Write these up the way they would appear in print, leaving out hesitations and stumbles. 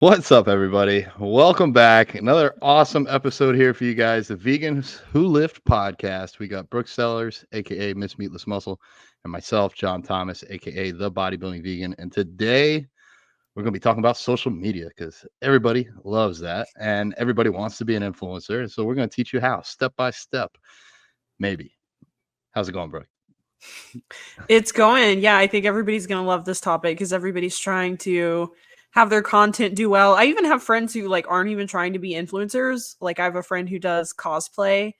What's up, everybody? Welcome back. Another awesome episode here for you guys, the Vegans Who Lift podcast. We got Brooke Sellers, aka Miss Meatless Muscle, and myself, John Thomas, aka the Bodybuilding Vegan. And today we're going to be talking about social media because everybody loves that and everybody wants to be an influencer. So we're going to teach you how, step by step, maybe. How's it going, Brooke? It's going. Yeah, I think everybody's going to love this topic because everybody's trying to have their content do well. I even have friends who aren't even trying to be influencers. Like I have a friend who does cosplay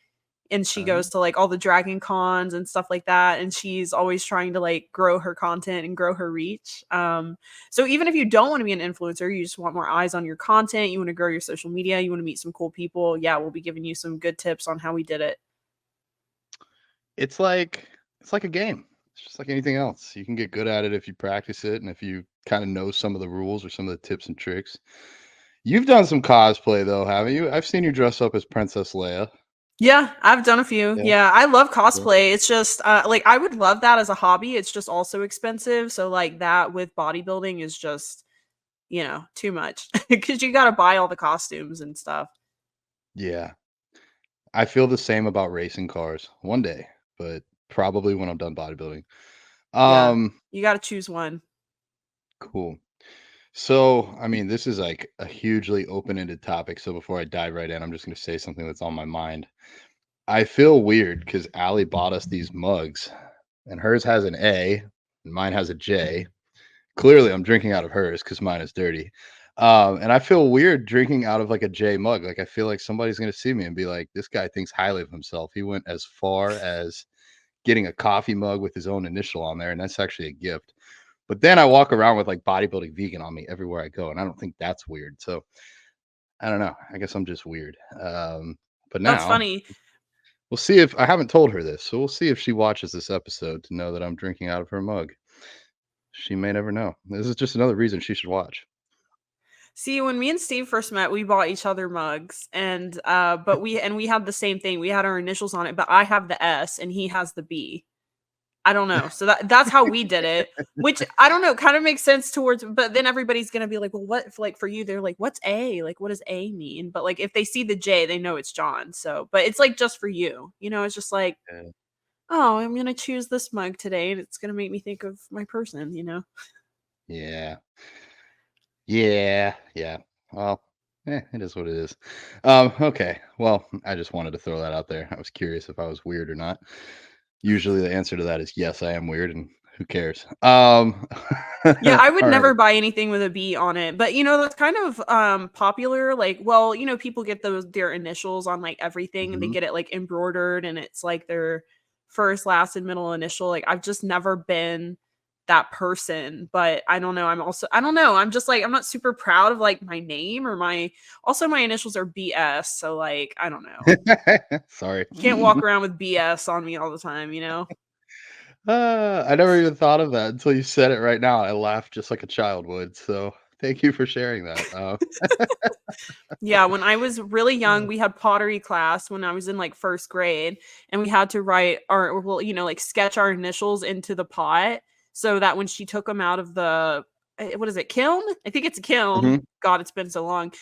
and she Uh, goes to all the dragon cons and stuff like that, and she's always trying to grow her content and grow her reach. So even if you don't want to be an influencer, you just want more eyes on your content, you want to grow your social media, you want to meet some cool people, yeah, we'll be giving you some good tips on how we did it. it's like it's like a game. It's just like anything else. You can get good at it if you practice it and if you kind of know some of the rules or some of the tips and tricks. You've done some cosplay though, haven't you? I've seen you dress up as Princess Leia. Yeah, I've done a few. Yeah. Yeah, I love Yeah. cosplay. It's just I would love that as a hobby. It's just also expensive. So that with bodybuilding is just, too much because you got to buy all the costumes and stuff. Yeah. I feel the same about racing cars one day, but probably when I'm done bodybuilding. Yeah, Um, you got to choose one. cool. So, I mean, this is like a hugely open-ended topic. So before I dive right in, I'm just going to say something that's on my mind. I feel weird because Allie bought us these mugs, and hers has an A, and mine has a J. Clearly, I'm drinking out of hers because mine is dirty. And I feel weird drinking out of like a J mug. Like I feel like somebody's gonna see me and be like, "This guy thinks highly of himself." He went as far as getting a coffee mug with his own initial on there, and that's actually a gift. But then I walk around with like bodybuilding vegan on me everywhere I go, and I don't think that's weird. So I don't know. I guess I'm just weird. But That's now funny. we'll see if I haven't told her this, so we'll see if she watches this episode to know that I'm drinking out of her mug. She may never know. This is just another reason she should watch. See, when me and Steve first met, we bought each other mugs and but we had the same thing. We had our initials on it, but I have the S and he has the B. I don't know. So that's how we did it, which I don't know, kind of makes sense towards, but then everybody's going to be like, well, what, like for you, they're like, what's A? Like, what does A mean? But like, if they see the J, they know it's John. So, but it's like just for you, it's just like, Yeah. oh, I'm going to choose this mug today and it's going to make me think of my person. Yeah. Yeah. Well, it is what it is. Okay. Well, I just wanted to throw that out there. I was curious if I was weird or not. Usually the answer to that is yes, I am weird, and who cares? Yeah, I would All right. never buy anything with a B on it. But that's kind of popular. Like, well, people get their initials on like everything and they Mhm. get it like embroidered and it's like their first, last, and middle initial. Like I've just never been that person. But I don't know. I'm just like I'm not super proud of like my name or my initials are BS. So like I don't know. Sorry. Can't walk around with BS on me all the time. I never even thought of that until you said it right now. I laughed just like a child would. So thank you for sharing that. Yeah, when I was really young, we had pottery class when I was in like first grade, and we had to write well, like sketch our initials into the pot so that when she took them out of the what is it, kiln? I think it's a kiln. Mhm. God, it's been so long.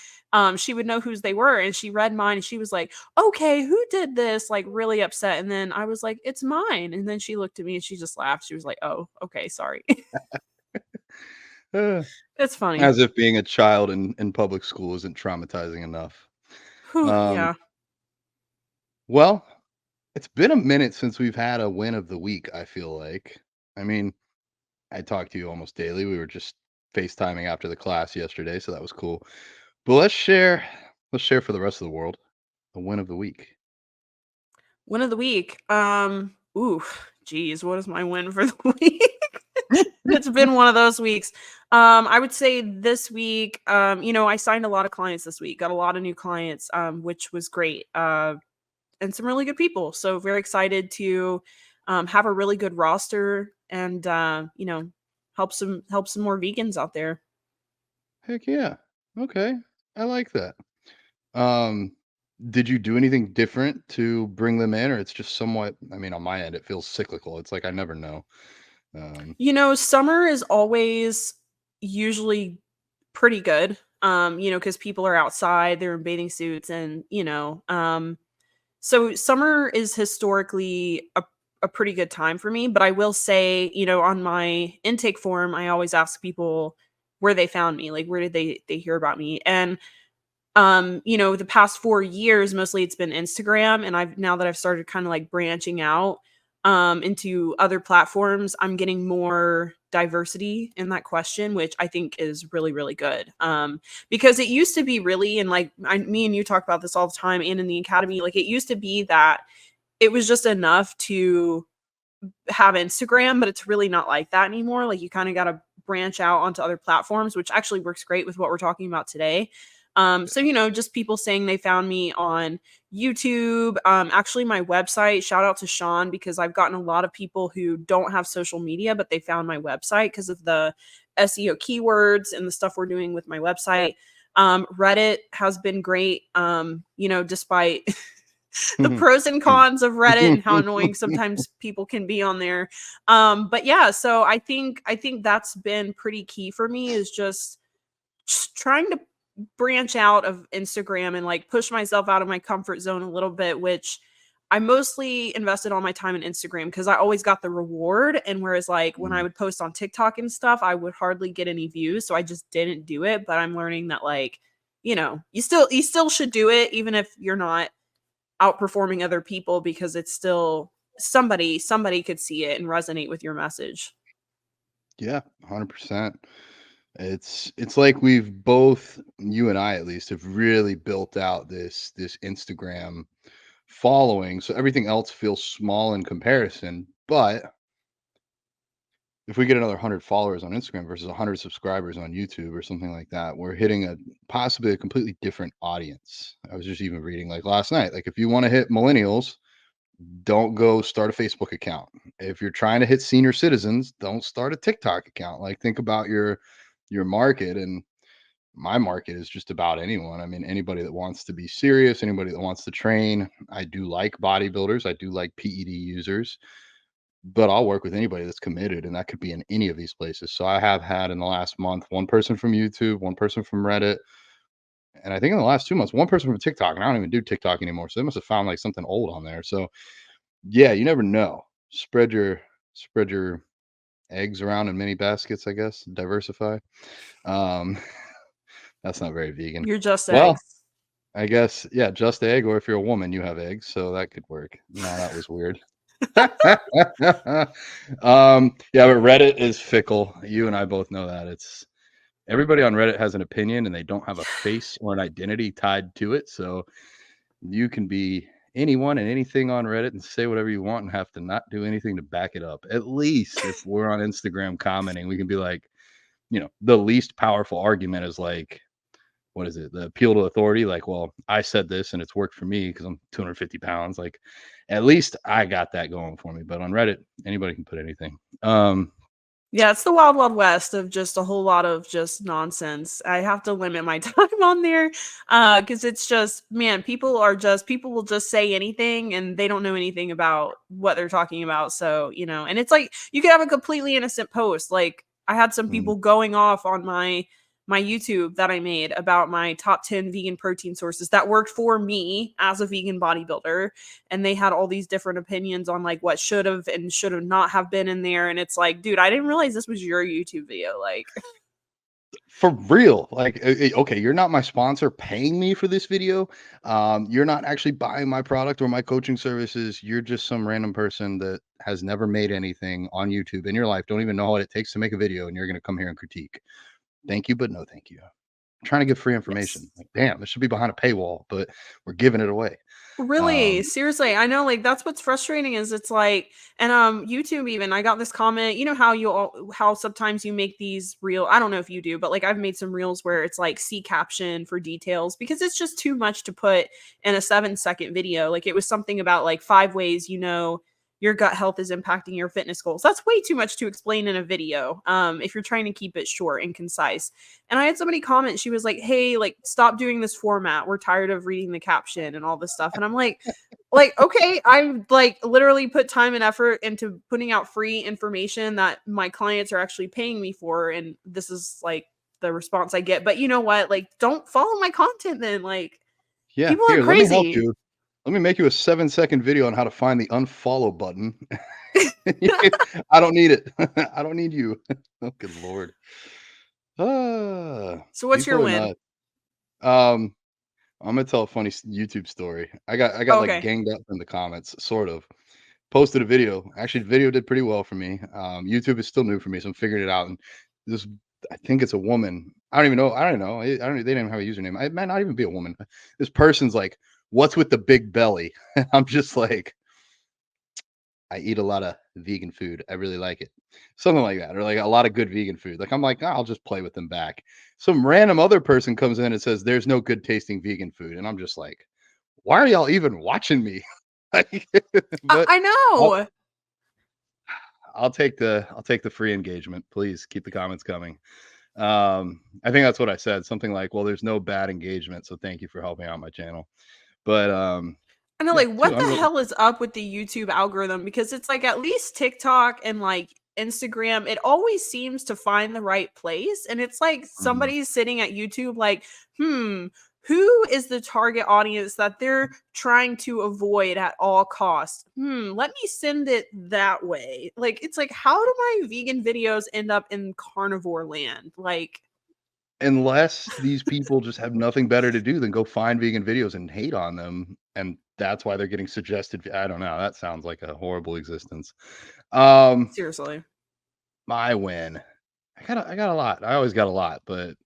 She would know whose they were, and she read mine, and she was like, "Okay, who did this?" Like really upset, and then I was like, "It's mine," and then she looked at me and she just laughed. She was like, "Oh, okay, sorry." Uh, It's funny. as if being a child in public school isn't traumatizing enough. Whew, Um, yeah. well, it's been a minute since we've had a win of the week, I feel like. I mean, I talk to you almost daily. We were just FaceTiming after the class yesterday, so that was cool. But let's share for the rest of the world a win of the week. Win of the week. Ooh, geez, what is my win for the week? It's been one of those weeks. I would say this week, I signed a lot of clients this week, got a lot of new clients, which was great. And some really good people. So very excited to have a really good roster and help some more vegans out there. Heck yeah. Okay. I like that. Um, did you do anything different to bring them in, or it's just somewhat, I mean, on my end, it feels cyclical. It's like I never know. Um, Summer is always usually pretty good. because people are outside, they're in bathing suits, and so summer is historically a pretty good time for me. But I will say, on my intake form, I always ask people where they found me, like where did they hear about me. And the past 4 years, mostly it's been Instagram. And now that I've started kind of like branching out into other platforms, I'm getting more diversity in that question, which I think is really, really good. Because it used to be really, and like me and you talk about this all the time, and in the academy, like it used to be that it was just enough to have Instagram, but it's really not like that anymore. Like you kind of got to branch out onto other platforms, which actually works great with what we're talking about today. So just people saying they found me on YouTube. Actually, my website. Shout out to Sean, because I've gotten a lot of people who don't have social media, but they found my website because of the SEO keywords and the stuff we're doing with my website. Reddit has been great. Despite the pros and cons of Reddit and how annoying sometimes people can be on there. But yeah, so I think that's been pretty key for me, is just trying to branch out of Instagram and like push myself out of my comfort zone a little bit, which I mostly invested all my time in Instagram because I always got the reward. And whereas like when I would post on TikTok and stuff, I would hardly get any views. So I just didn't do it. But I'm learning that like, you still should do it, even if you're not outperforming other people, because it's still somebody could see it and resonate with your message. Yeah, 100%. It's like we've both, you and I at least, have really built out this Instagram following, so everything else feels small in comparison. But if we get another 100 followers on Instagram versus 100 subscribers on YouTube or something like that, we're hitting a possibly a completely different audience. I was just even reading like last night, like if you want to hit millennials, don't go start a Facebook account. If you're trying to hit senior citizens, don't start a TikTok account. Like think about your market, and my market is just about anyone. I mean, anybody that wants to be serious, anybody that wants to train. I do like bodybuilders, I do like PED users, but I'll work with anybody that's committed, and that could be in any of these places. So I have had in the last month one person from YouTube, one person from Reddit, and I think in the last 2 months one person from TikTok. And I don't even do TikTok anymore, so they must have found like something old on there. So yeah, you never know. Spread your eggs around in many baskets, I guess. Diversify. Um, that's not very vegan. You're just Well, eggs. I guess, yeah, just egg, or if you're a woman, you have eggs, so that could work. No, that was weird. Yeah, but Reddit is fickle. You and I both know that. It's everybody on Reddit has an opinion, and they don't have a face or an identity tied to it. So you can be anyone and anything on Reddit and say whatever you want and have to not do anything to back it up. At least if we're on Instagram commenting, we can be like, the least powerful argument is like, what is it? The appeal to authority. Like, well, I said this and it's worked for me because I'm 250 pounds. Like, at least I got that going for me. But on Reddit, anybody can put anything. Yeah, it's the wild, wild west of just a whole lot of just nonsense. I have to limit my time on there because it's just, man, people will just say anything and they don't know anything about what they're talking about. So, and it's like you could have a completely innocent post. Like I had some Mm, people going off on my YouTube that I made about my top 10 vegan protein sources that worked for me as a vegan bodybuilder, and they had all these different opinions on like what should have and should have not have been in there. And it's like, dude, I didn't realize this was your YouTube video. Like, for real. Like, okay, you're not my sponsor paying me for this video. You're not actually buying my product or my coaching services. You're just some random person that has never made anything on YouTube in your life, don't even know what it takes to make a video, and you're going to come here and critique. Thank you, but no thank you. I'm trying to give free information. yes. Like, damn, this should be behind a paywall, but we're giving it away. Really, Um, seriously, I know, like that's what's frustrating is it's like, and YouTube even, I got this comment, how sometimes you make these I don't know if you do, but like I've made some reels where it's like see caption for details because it's just too much to put in a 7-second video. Like it was something about like 5 ways your gut health is impacting your fitness goals. That's way too much to explain in a video. If you're trying to keep it short and concise. And I had somebody comment, she was like, "Hey, like stop doing this format. We're tired of reading the caption and all this stuff." And I'm like, okay, I've like literally put time and effort into putting out free information that my clients are actually paying me for. And this is like the response I get. But you know what? Like, don't follow my content then. Like, Yeah, people are here, let me help crazy. you. Let me make you a 7-second video on how to find the unfollow button. I don't need it. I don't need you. Oh, good lord. So what's your People are win? nuts. Um, I'm gonna tell a funny YouTube story. I got like Okay. ganged up in the comments, sort of. Posted a video. Actually, the video did pretty well for me. YouTube is still new for me, so I'm figuring it out. And this, I think it's a woman. I don't even know. I don't know. I don't. They didn't even have a username. It might not even be a woman. This person's like, "What's with the big belly?" I'm just like, I eat a lot of vegan food. I really like it. Something like that. Or like a lot of good vegan food. Like I'm like, "Ah, I'll just play with them back." Some random other person comes in and says, "There's no good tasting vegan food." And I'm just like, why are y'all even watching me? Like, but I I'll, know. I'll take the free engagement. Please keep the comments coming. I think that's what I said. Something like, well, there's no bad engagement, so thank you for helping out my channel. But I know, yeah, like, what the 200. hell is up with the YouTube algorithm? Because it's like at least TikTok and like Instagram, it always seems to find the right place. And it's like Mhm. somebody's sitting at YouTube, like, who is the target audience that they're trying to avoid at all costs? Let me send it that way. Like, it's like, how do my vegan videos end up in carnivore land? Like, Unless these people just have nothing better to do than go find vegan videos and hate on them, and that's why they're getting suggested. I don't know. That sounds like a horrible existence. Um, seriously. my win. I got a lot. I always got a lot, but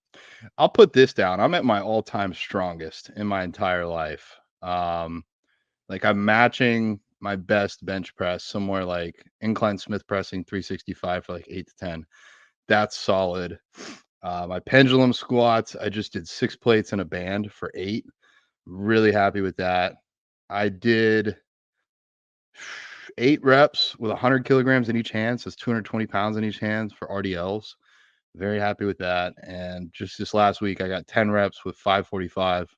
I'll put this down. I'm at my all-time strongest in my entire life. Like I'm matching my best bench press somewhere like incline Smith pressing 365 for like 8 to 10. That's solid. My pendulum squats, I just did 6 plates in a band for 8. Really happy with that. I did 8 reps with 100 kilograms in each hand, so it's 220 pounds in each hand for RDLs. Very happy with that. And just this last week, I got 10 reps with 545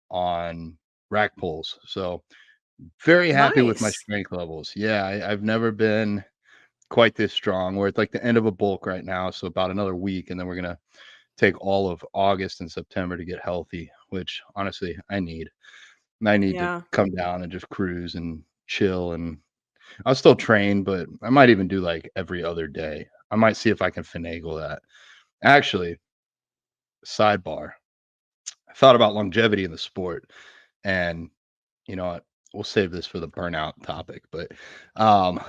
on rack pulls. So very happy with my Nice. strength levels. Yeah, I've never been quite this strong. We're at like the end of a bulk right now. So about another week, and then we're gonna take all of August and September to get healthy, which honestly I need. I need to Yeah. come down and just cruise and chill. And I'll still train, but I might even do like every other day. I might see if I can finagle that. Actually, sidebar. I thought about longevity in the sport, and you know what? We'll save this for the burnout topic, but um,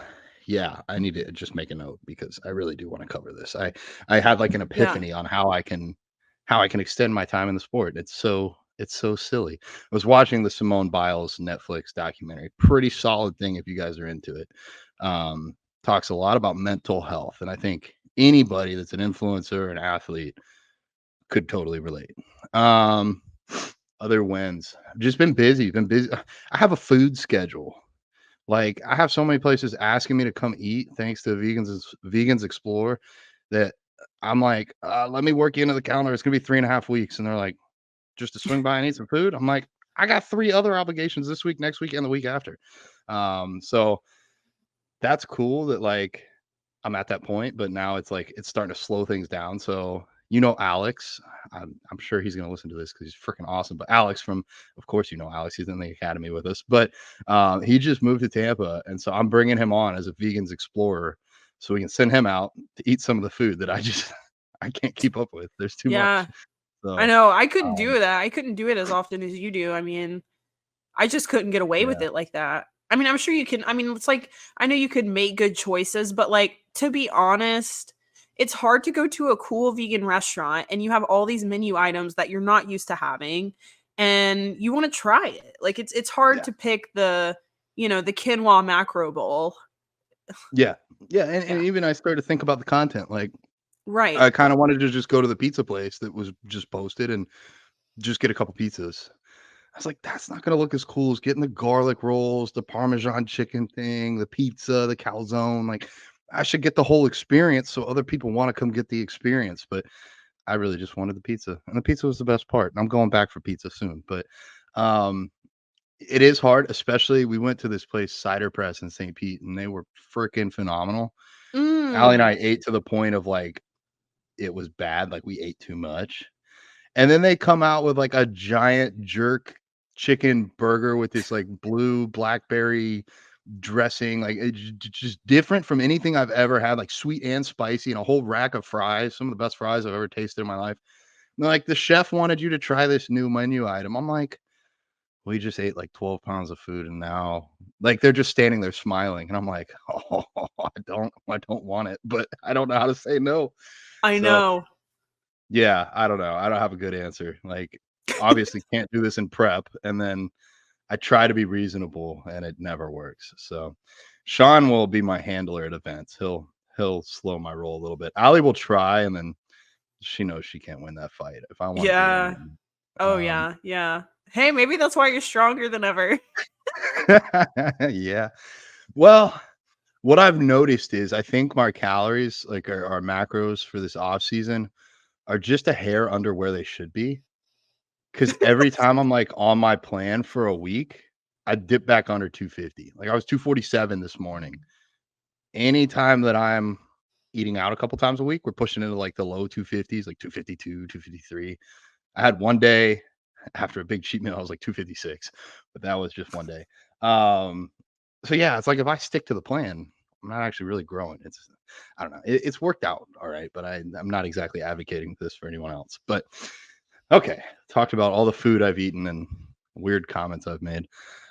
yeah, I need to just make a note because I really do want to cover this. I had like an Yeah. epiphany on how I can extend my time in the sport. It's so silly. I was watching the Simone Biles Netflix documentary. Pretty solid thing if you guys are into it. Talks a lot about mental health, and I think anybody that's an influencer, an athlete, could totally relate. Um, other wins. I've just been busy. Been busy. I have a food schedule. Like I have so many places asking me to come eat, thanks to Vegans Explore, that I'm like, let me work you into the calendar. It's gonna be 3.5 weeks, and they're like, just to swing by and eat some food. I'm like, I got 3 other obligations this week, next week, and the week after. So that's cool that like I'm at that point, but now it's like it's starting to slow things down. So, Alex, I'm sure he's going to listen to this because he's freaking awesome. But Alex from, of course, Alex, he's in the academy with us, but he just moved to Tampa. And so I'm bringing him on as a vegans explorer so we can send him out to eat some of the food that I just, I can't keep up with. There's too Yeah. much. I So, know. I couldn't um, do that. I couldn't do it as often as you do. I mean, I just couldn't get away with yeah, it like that. I mean, I'm sure you can. I mean, it's like I know you could make good choices, but like to be honest, it's hard to go to a cool vegan restaurant and you have all these menu items that you're not used to having and you want to try it. Like it's hard yeah, to pick the quinoa macro bowl. yeah, yeah. And Yeah. even I started to think about the content. Like, Right. I kind of wanted to just go to the pizza place that was just posted and just get a couple pizzas. I was like, that's not gonna look as cool as getting the garlic rolls, the Parmesan chicken thing, the pizza, the calzone. Like, I should get the whole experience so other people want to come get the experience. But I really just wanted the pizza, and the pizza was the best part. And I'm going back for pizza soon. But um, it is hard, especially we went to this place, Cider Press in St. Pete, and they were freaking phenomenal. Allie and Mm. I ate to the point of like it was bad, like we ate too much. And then they come out with like a giant jerk chicken burger with this like blue blackberry dressing, like it's just different from anything I've ever had, like sweet and spicy, and a whole rack of fries, some of the best fries I've ever tasted in my life. And they're like, the chef wanted you to try this new menu item. I'm like, we just ate like 12 pounds of food and now like they're just standing there smiling. And I'm like, oh, I don't want it, but I don't know how to say no. I So know. yeah, I don't know. I don't have a good answer. Like, obviously can't do this in prep. And then I try to be reasonable and it never works. So Sean will be my handler at events. He'll slow my roll a little bit. Allie will try, and then she knows she can't win that fight. If I want to be Yeah. in, Oh yeah. Yeah. Hey, maybe that's why you're stronger than ever. yeah. Well, what I've noticed is I think my calories, like our macros for this off season, are just a hair under where they should be. Because every time I'm like on my plan for a week, I dip back under 250. Like I was 247 this morning. Anytime that I'm eating out a couple times a week, we're pushing into like the low 250s, like 252, 253. I had one day after a big cheat meal, I was like 256, but that was just one day. Um, so yeah, it's like if I stick to the plan, I'm not actually really growing. I don't know. It's worked out all right, but I'm not exactly advocating this for anyone else. But okay, talked about all the food I've eaten and weird comments I've made.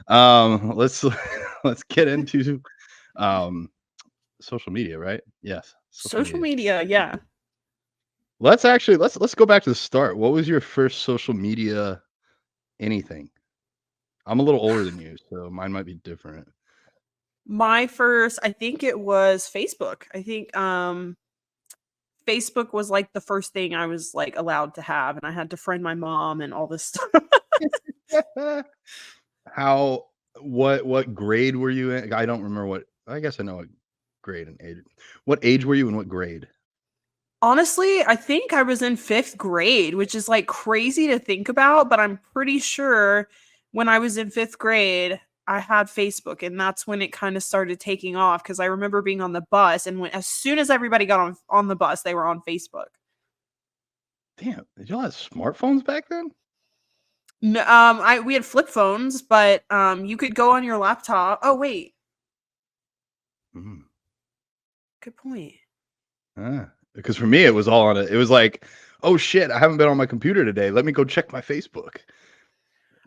Let's let's get into um social media, right? Yes, social Social media. media, yeah. Let's go back to the start. What was your first social media anything? I'm a little older than you, so mine might be different. My first, I think it was Facebook. I think Facebook was like the first thing I was like allowed to have, and I had to friend my mom and all this stuff. How what grade were you in? I don't remember what I guess I know what grade and age. What age were you and what grade? Honestly, I think I was in 5th grade, which is like crazy to think about, but I'm pretty sure when I was in 5th grade, I had Facebook, and that's when it kind of started taking off because I remember being on the bus, and when as soon as everybody got on the bus, they were on Facebook. Damn, did y'all have smartphones back then? No, I we had flip phones, but you could go on your laptop. Oh wait, Mm. good point. Because for me, it was all on it. It was like, oh shit, I haven't been on my computer today. Let me go check my Facebook.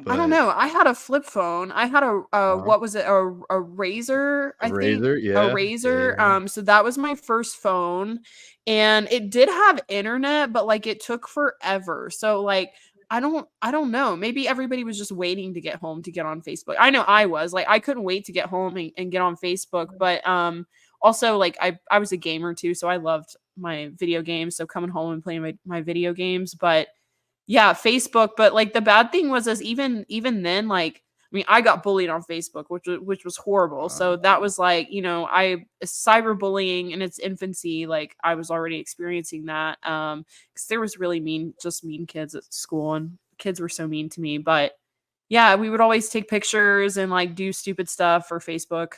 I don't But know. I had a flip phone. I had uh, what was it? A Razor, a I think. razor, A yeah, yeah, Razor. yeah. So that was my first phone, and it did have internet, but like it took forever. So like I don't know. Maybe everybody was just waiting to get home to get on Facebook. I know I was like I couldn't wait to get home and get on Facebook, but also like I was a gamer too, so I loved my video games. So coming home and playing my video games, but yeah, Facebook, but, like, the bad thing was is even then, like, I mean, I got bullied on Facebook, which was horrible, so that Uh, was, like, cyberbullying in its infancy, like, I was already experiencing that, because there was really mean kids at school, and kids were so mean to me, but, yeah, we would always take pictures and, like, do stupid stuff for Facebook.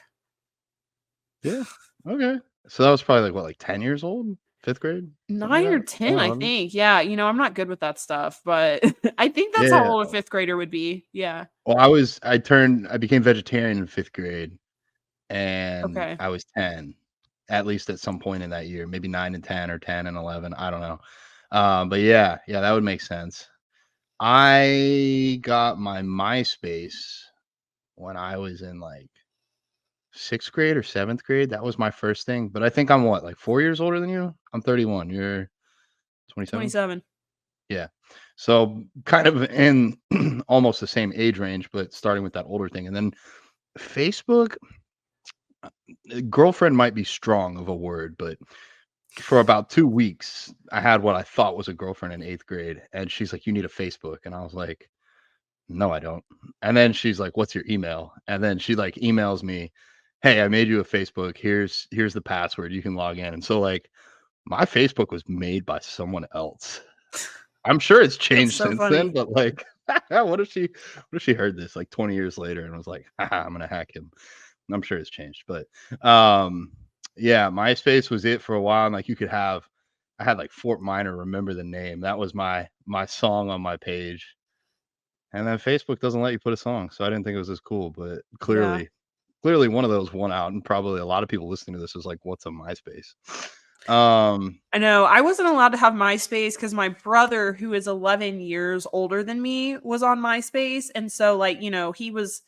yeah. Okay. So that was probably like what, like 10 years old? Fifth grade? Something 9 like or that? 10, 10, I 11? think, yeah, I'm not good with that stuff, but I think that's how Yeah. old a 5th grader would be, yeah. Well, I became vegetarian in fifth grade and Okay. I was 10, at least at some point in that year, maybe 9 and 10 or 10 and 11. I don't know. But yeah, that would make sense. I got my MySpace when I was in like sixth grade or seventh grade. That was my first thing. But I think I'm what, like 4 years older than you? I'm 31. You're 27? 27. Yeah. So kind of in almost the same age range, but starting with that older thing. And then Facebook, girlfriend might be strong of a word, but for about 2 weeks, I had what I thought was a girlfriend in eighth grade. And she's like, you need a Facebook. And I was like, no, I don't. And then she's like, what's your email? And then she like emails me, hey, I made you a Facebook. Here's the password. You can log in. And so like my Facebook was made by someone else. I'm sure it's That's changed so since then, funny. but like, what if she heard this like 20 years later and was like, haha, I'm gonna hack him. I'm sure it's changed, but yeah, MySpace was it for a while. And like you could have I had like Fort Minor, Remember the Name. That was my song on my page. And then Facebook doesn't let you put a song, so I didn't think it was as cool, but Yeah. clearly one of those won out, and probably a lot of people listening to this is like, "What's a MySpace?" Um, I know. I wasn't allowed to have MySpace because my brother, who is 11 years older than me, was on MySpace. And so, like, he was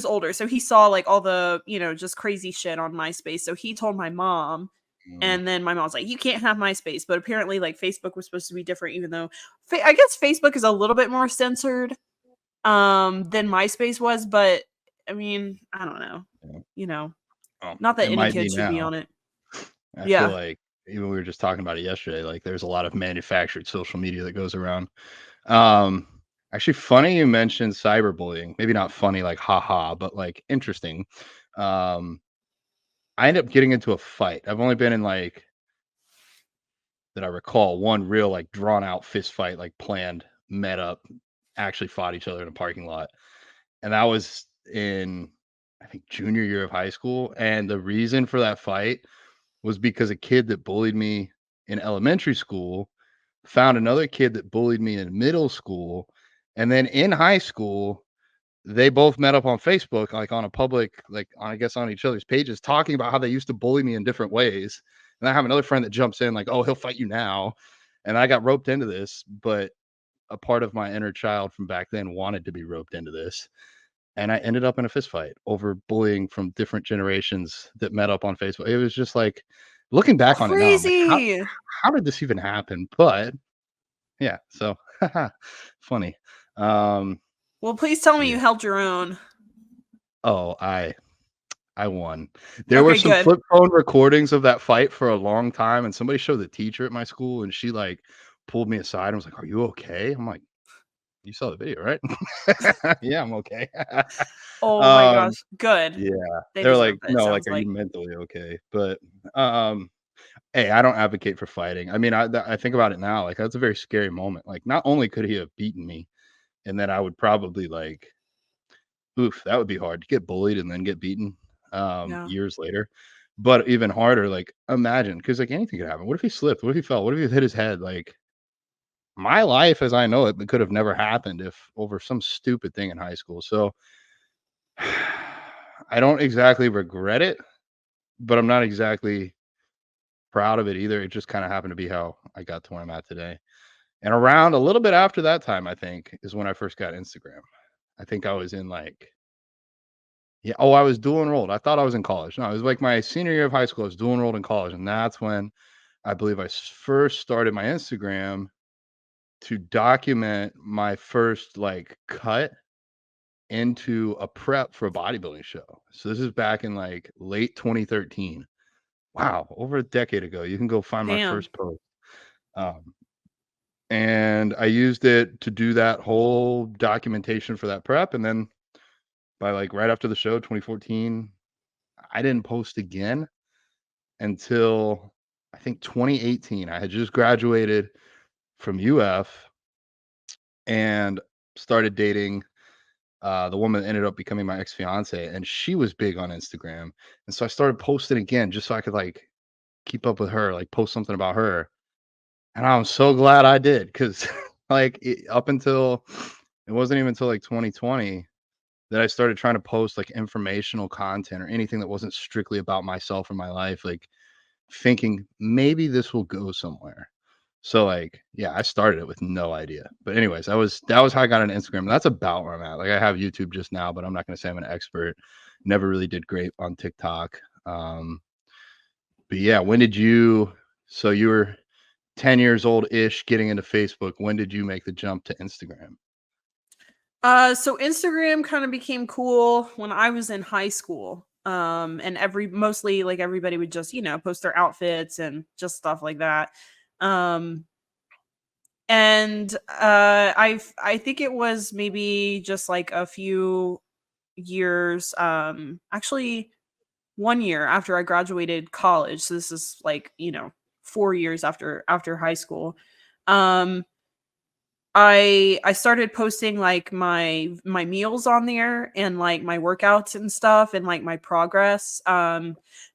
older. So he saw like all the, just crazy shit on MySpace. So he told my mom, mm, and then my mom's like, you can't have MySpace. But apparently, like, Facebook was supposed to be different, even though I guess Facebook is a little bit more censored than MySpace was. But I mean, I don't know. yeah, You know, well, not that it any might be kid should be now. on it. I feel Yeah. like even we were just talking about it yesterday, like, there's a lot of manufactured social media that goes around. Um, Actually, funny you mentioned cyberbullying. Maybe not funny like haha, but like interesting. Um, I ended up getting into a fight. I've only been in like that I recall one real like drawn out fist fight, like planned, met up, actually fought each other in a parking lot. And that was in I think junior year of high school. And the reason for that fight was because a kid that bullied me in elementary school found another kid that bullied me in middle school. And then in high school, they both met up on Facebook, like on a public, like I guess on each other's pages, talking about how they used to bully me in different ways. And I have another friend that jumps in, like, oh, he'll fight you now. And I got roped into this, but a part of my inner child from back then wanted to be roped into this. And I ended up in a fist fight over bullying from different generations that met up on Facebook. It was just like looking back on it now, I'm like, Crazy. how did this even happen? But yeah, so funny. Um, Well, please tell me yeah. you held your own. Oh, I won. There were Okay, some good. flip phone recordings of that fight for a long time, and somebody showed the teacher at my school, and she like pulled me aside and was like, "Are you okay?" I'm like, "You saw the video, right?" Yeah, I'm okay. Oh my um, gosh, good. yeah, They they're deserve like, it, "No, like, sounds are you like. mentally okay?" But um, hey, I don't advocate for fighting. I mean, I think about it now, like that's a very scary moment. Like, not only could he have beaten me, and then I would probably like oof, that would be hard to get bullied and then get beaten, Yeah. years later. But even harder, like, imagine, because like, anything could happen. What if he slipped? What if he fell? What if he hit his head? Like, my life as I know it could have never happened if over some stupid thing in high school. So, I don't exactly regret it, but I'm not exactly proud of it either. It just kinda happened to be how I got to where I'm at today. And around a little bit after that time, I think, is when I first got Instagram. I think I was in, like yeah. Oh, I was dual enrolled. I thought I was in college. No, it was like my senior year of high school. I was dual enrolled in college, and that's when I believe first started my Instagram to document my first like cut into a prep for a bodybuilding show. So this is back in like late 2013. Wow, over a decade ago. You can go find my Damn. first post. Um, and I used it to do that whole documentation for that prep, and then by like right after the show, 2014, I didn't post again until I think 2018. I had just graduated from UF and started dating the woman that ended up becoming my ex fiance, and she was big on Instagram. And so I started posting again just so I could like keep up with her, like post something about her. And I'm so glad I did because up until it wasn't even until like 2020 that I started trying to post like informational content or anything that wasn't strictly about myself or my life. Like thinking maybe this will go somewhere. So like, yeah, I started it with no idea. But anyways, that was how I got on Instagram. That's about where I'm at. Like I have YouTube just now, but I'm not gonna say I'm an expert. Never really did great on TikTok. But yeah, when did you so you were 10 years old ish getting into Facebook. When did you make the jump to Instagram? So Instagram kind of became cool when I was in high school. And mostly like everybody would just, post their outfits and just stuff like that. Um, and I think it was maybe just like a few years, actually 1 year after I graduated college. So this is like, 4 years after high school. Um, I started posting like my meals on there and like my workouts and stuff and like my progress.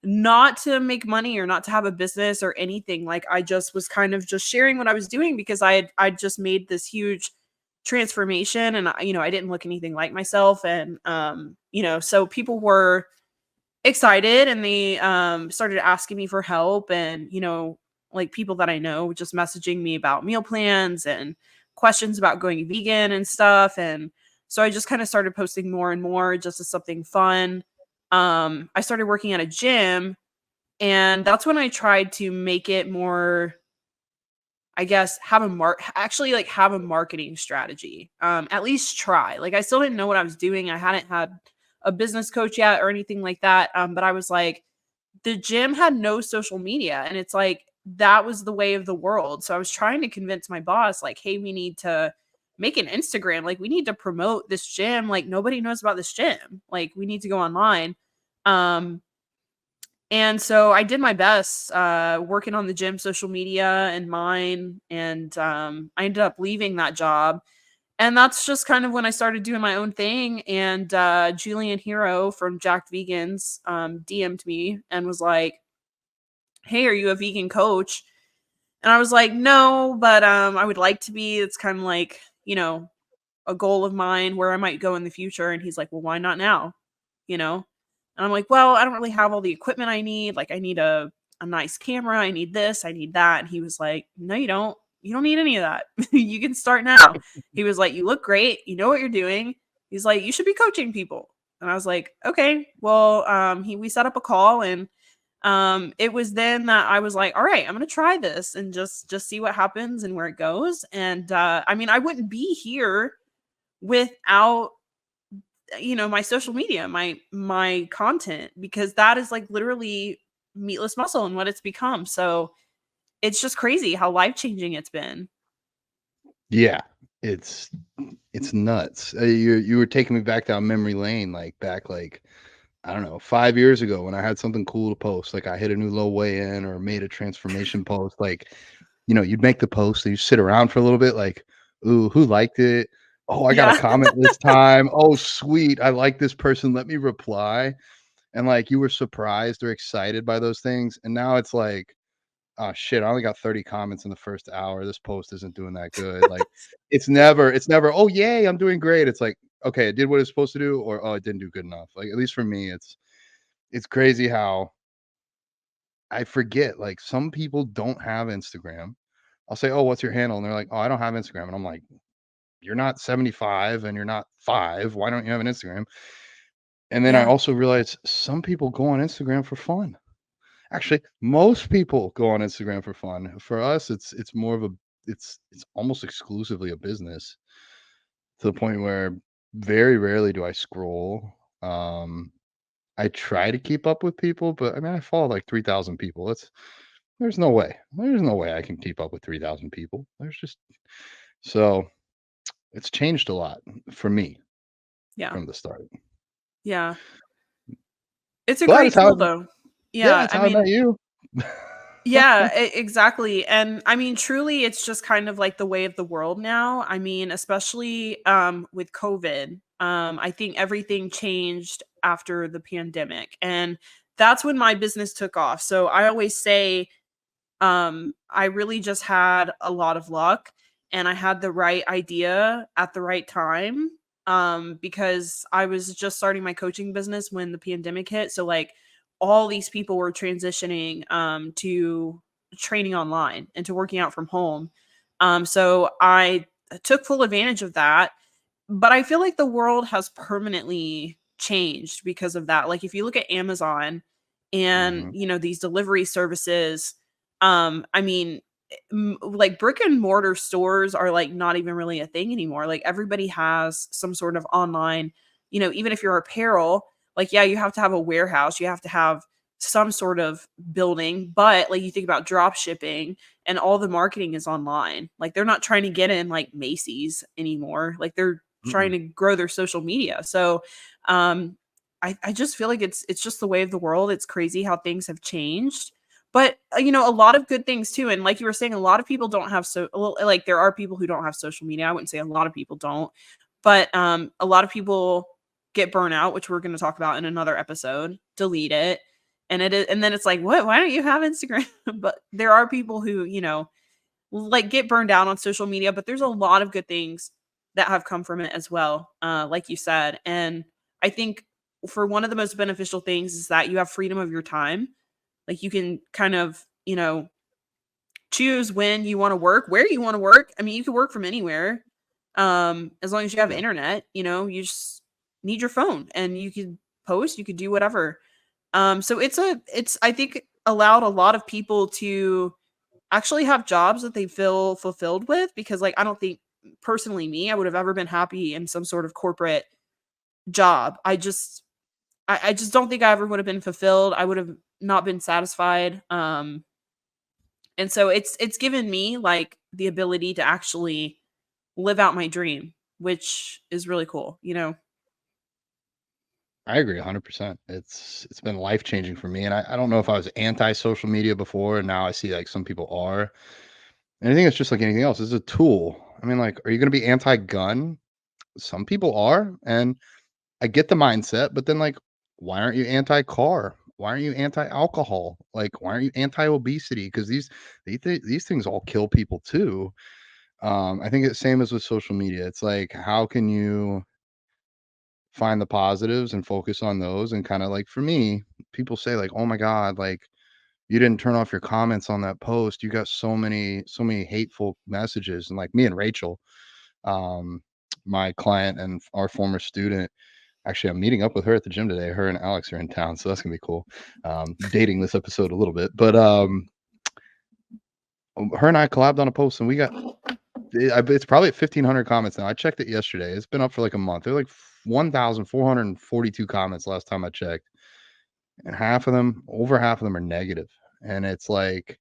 Not to make money or not to have a business or anything. Like I just was kind of just sharing what I was doing because I just made this huge transformation and I didn't look anything like myself and so people were excited and they started asking me for help and like people that I know just messaging me about meal plans and questions about going vegan and stuff and so I just kind of started posting more and more just as something fun. I started working at a gym and that's when I tried to make it more, I guess, actually like have a marketing strategy. At least try. Like I still didn't know what I was doing. I hadn't had a business coach yet or anything like that. But I was like, the gym had no social media, and it's like that was the way of the world. So I was trying to convince my boss, like, hey, we need to make an Instagram. Like, we need to promote this gym. Like, nobody knows about this gym. Like, we need to go online. Um, and so I did my best, working on the gym social media and mine, and, I ended up leaving that job, and that's just kind of when I started doing my own thing, and, Julian Hero from Jacked Vegans, DM'd me and was like, "Hey, are you a vegan coach?" And I was like, "No, but, I would like to be. It's kinda like, a goal of mine where I might go in the future." And he's like, "Well, why not now?" You know? And I'm like, "Well, I don't really have all the equipment I need. Like I need a nice camera, I need this, I need that." And he was like, "No, you don't. You don't need any of that. You can start now." He was like, "You look great. You know what you're doing." He's like, "You should be coaching people." And I was like, "Okay." Well, we set up a call and it was then that I was like, "All right, I'm going to try this and just see what happens and where it goes." And I mean, I wouldn't be here without my social media, my content, because that is like literally meatless muscle and what it's become. So it's just crazy how life changing it's been. Yeah, it's it's nuts. You were taking me back down memory lane, like back like I don't know, 5 years ago when I had something cool to post, like I hit a new low weigh in or made a transformation post. Like you'd make the post and you sit around for a little bit, like, ooh, who liked it? Oh, I got a Yeah. comment this time. Oh, sweet, I like this person. Let me reply. And like you were surprised or excited by those things, and now it's like, oh shit, I only got 30 comments in the first hour. This post isn't doing that good. Like it's never, oh yay, I'm doing great. It's like, okay, it did what it's supposed to do, or oh, it didn't do good enough. Like at least for me, it's crazy how I forget. Like some people don't have Instagram. I'll say, oh, what's your handle? And they're like, oh, I don't have Instagram. And I'm like, you're not 75 and you're not 5. Why don't you have an Instagram? And then I Yeah. also realized some people go on Instagram for fun. Actually, most people go on Instagram for fun. For us, it's more of a it's almost exclusively a business to the point where very rarely do I scroll. Um, I try to keep up with people, but I mean, I follow like 3,000 people. There's no way. There's no way I can keep up with 3,000 people. There's just so it's changed a lot for me Yeah. from the start. Yeah. It's a But great it's how tool though. yeah, Yeah. it's I how I met mean, you. yeah, exactly. And I mean, truly, it's just kind of like the way of the world now. I mean, especially with COVID, I think everything changed after the pandemic. And that's when my business took off. So I always say, I really just had a lot of luck and I had the right idea at the right time. Because I was just starting my coaching business when the pandemic hit. So like all these people were transitioning to training online and to working out from home. So I took full advantage of that. But I feel like the world has permanently changed because of that. Like if you look at Amazon and Mhm, these delivery services, I mean, like brick and mortar stores are like not even really a thing anymore. Like everybody has some sort of online, even if you're apparel, like yeah, you have to have a warehouse, you have to have some sort of building, but like you think about drop shipping and all the marketing is online. Like they're not trying to get in like Macy's anymore. Like they're trying mm-mm. to grow their social media. So I just feel like it's just the way of the world. It's crazy how things have changed. But, a lot of good things too, and like you were saying, a lot of people don't have well, like, there are people who don't have social media. I wouldn't say a lot of people don't, but, a lot of people get burnout, which we're gonna talk about in another episode, delete it, and then it's like, "What? Why don't you have Instagram?" But there are people who, like, get burned out on social media, but there's a lot of good things that have come from it as well, like you said, and I think for one of the most beneficial things is that you have freedom of your time. Like, you can kind of, choose when you wanna work, where you wanna work. I mean, you can work from anywhere, as long as you have Yeah, internet, you just need your phone and you could post, you could do whatever. So it's I think allowed a lot of people to actually have jobs that they feel fulfilled with because, like, I don't think personally me, I would have ever been happy in some sort of corporate job. I just don't think I ever would have been fulfilled. I would have not been satisfied. And so it's given me like the ability to actually live out my dream, which is really cool. I agree 100%. It's been life changing for me, and I don't know if I was anti social media before, and now I see like some people are. And I think it's just like anything else. It's a tool. I mean, like, are you going to be anti gun? Some people are, and I get the mindset, but then like, why aren't you anti car? Why aren't you anti alcohol? Like, why aren't you anti obesity? Because these things all kill people too. I think it's same as with social media. It's like, how can you find the positives and focus on those? And kind of like for me, people say like, "Oh my god, like you didn't turn off your comments on that post. You got so many hateful messages." And like me and Rachel, um, my client and our former student, actually, I'm meeting up with her at the gym today. Her and Alex are in town, so that's gonna be cool. Dating this episode a little bit, but her and I collabed on a post, and we got it's probably at 1,500 comments now. I checked it yesterday. It's been up for like a month. There are like 1,442 comments last time I checked, and over half of them are negative. And it's like,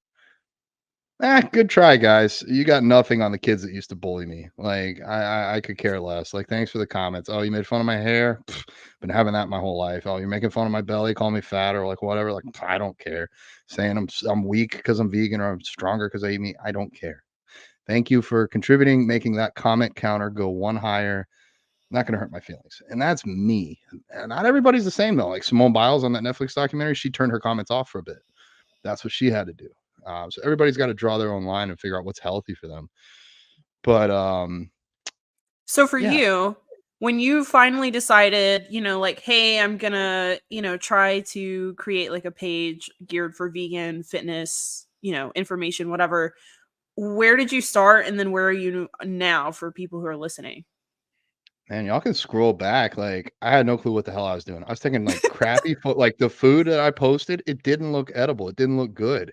good try, guys. You got nothing on the kids that used to bully me. Like, I could care less. Like, thanks for the comments. Oh, you made fun of my hair? Pff, been having that my whole life. Oh, you're making fun of my belly, call me fat or like whatever. Like, I don't care. Saying I'm weak because I'm vegan or I'm stronger because I eat meat. I don't care. Thank you for contributing, making that comment counter go one higher. Not going to hurt my feelings. And that's me. And not everybody's the same, though. Like Simone Biles on that Netflix documentary, she turned her comments off for a bit. That's what she had to do. So everybody's got to draw their own line and figure out what's healthy for them. But So for yeah, you, when you finally decided, like, hey, I'm gonna, try to create like a page geared for vegan fitness, information, whatever, where did you start and then where are you now for people who are listening? man, y'all can scroll back. Like, I had no clue what the hell I was doing. I was taking like crappy food. Like the food that I posted, it didn't look edible. It didn't look good.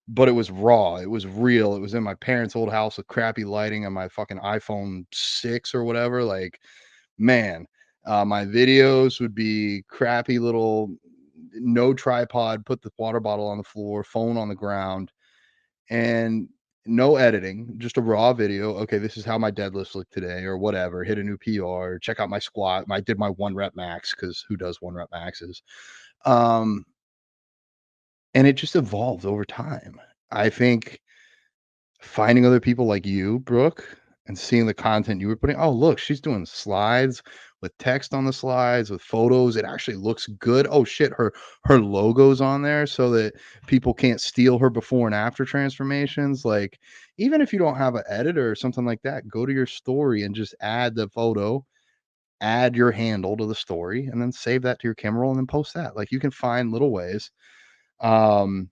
But it was raw, it was real, it was in my parents' old house with crappy lighting on my fucking iPhone 6 or whatever, like, man, my videos would be crappy little no tripod, put the water bottle on the floor, phone on the ground, and no editing, just a raw video. Okay, this is how my deadlifts look today or whatever, hit a new PR, check out my squat. I did my 1 rep max because who does 1 rep maxes? Um, and it just evolved over time. I think finding other people like you, Brooke, and seeing the content you were putting, "Oh, look, she's doing slides with text on the slides, with photos. It actually looks good. Oh shit, her logo's on there so that people can't steal her before and after transformations." Like, even if you don't have an editor or something like that, go to your story and just add the photo, add your handle to the story, and then save that to your camera roll and then post that. Like, you can find little ways. Um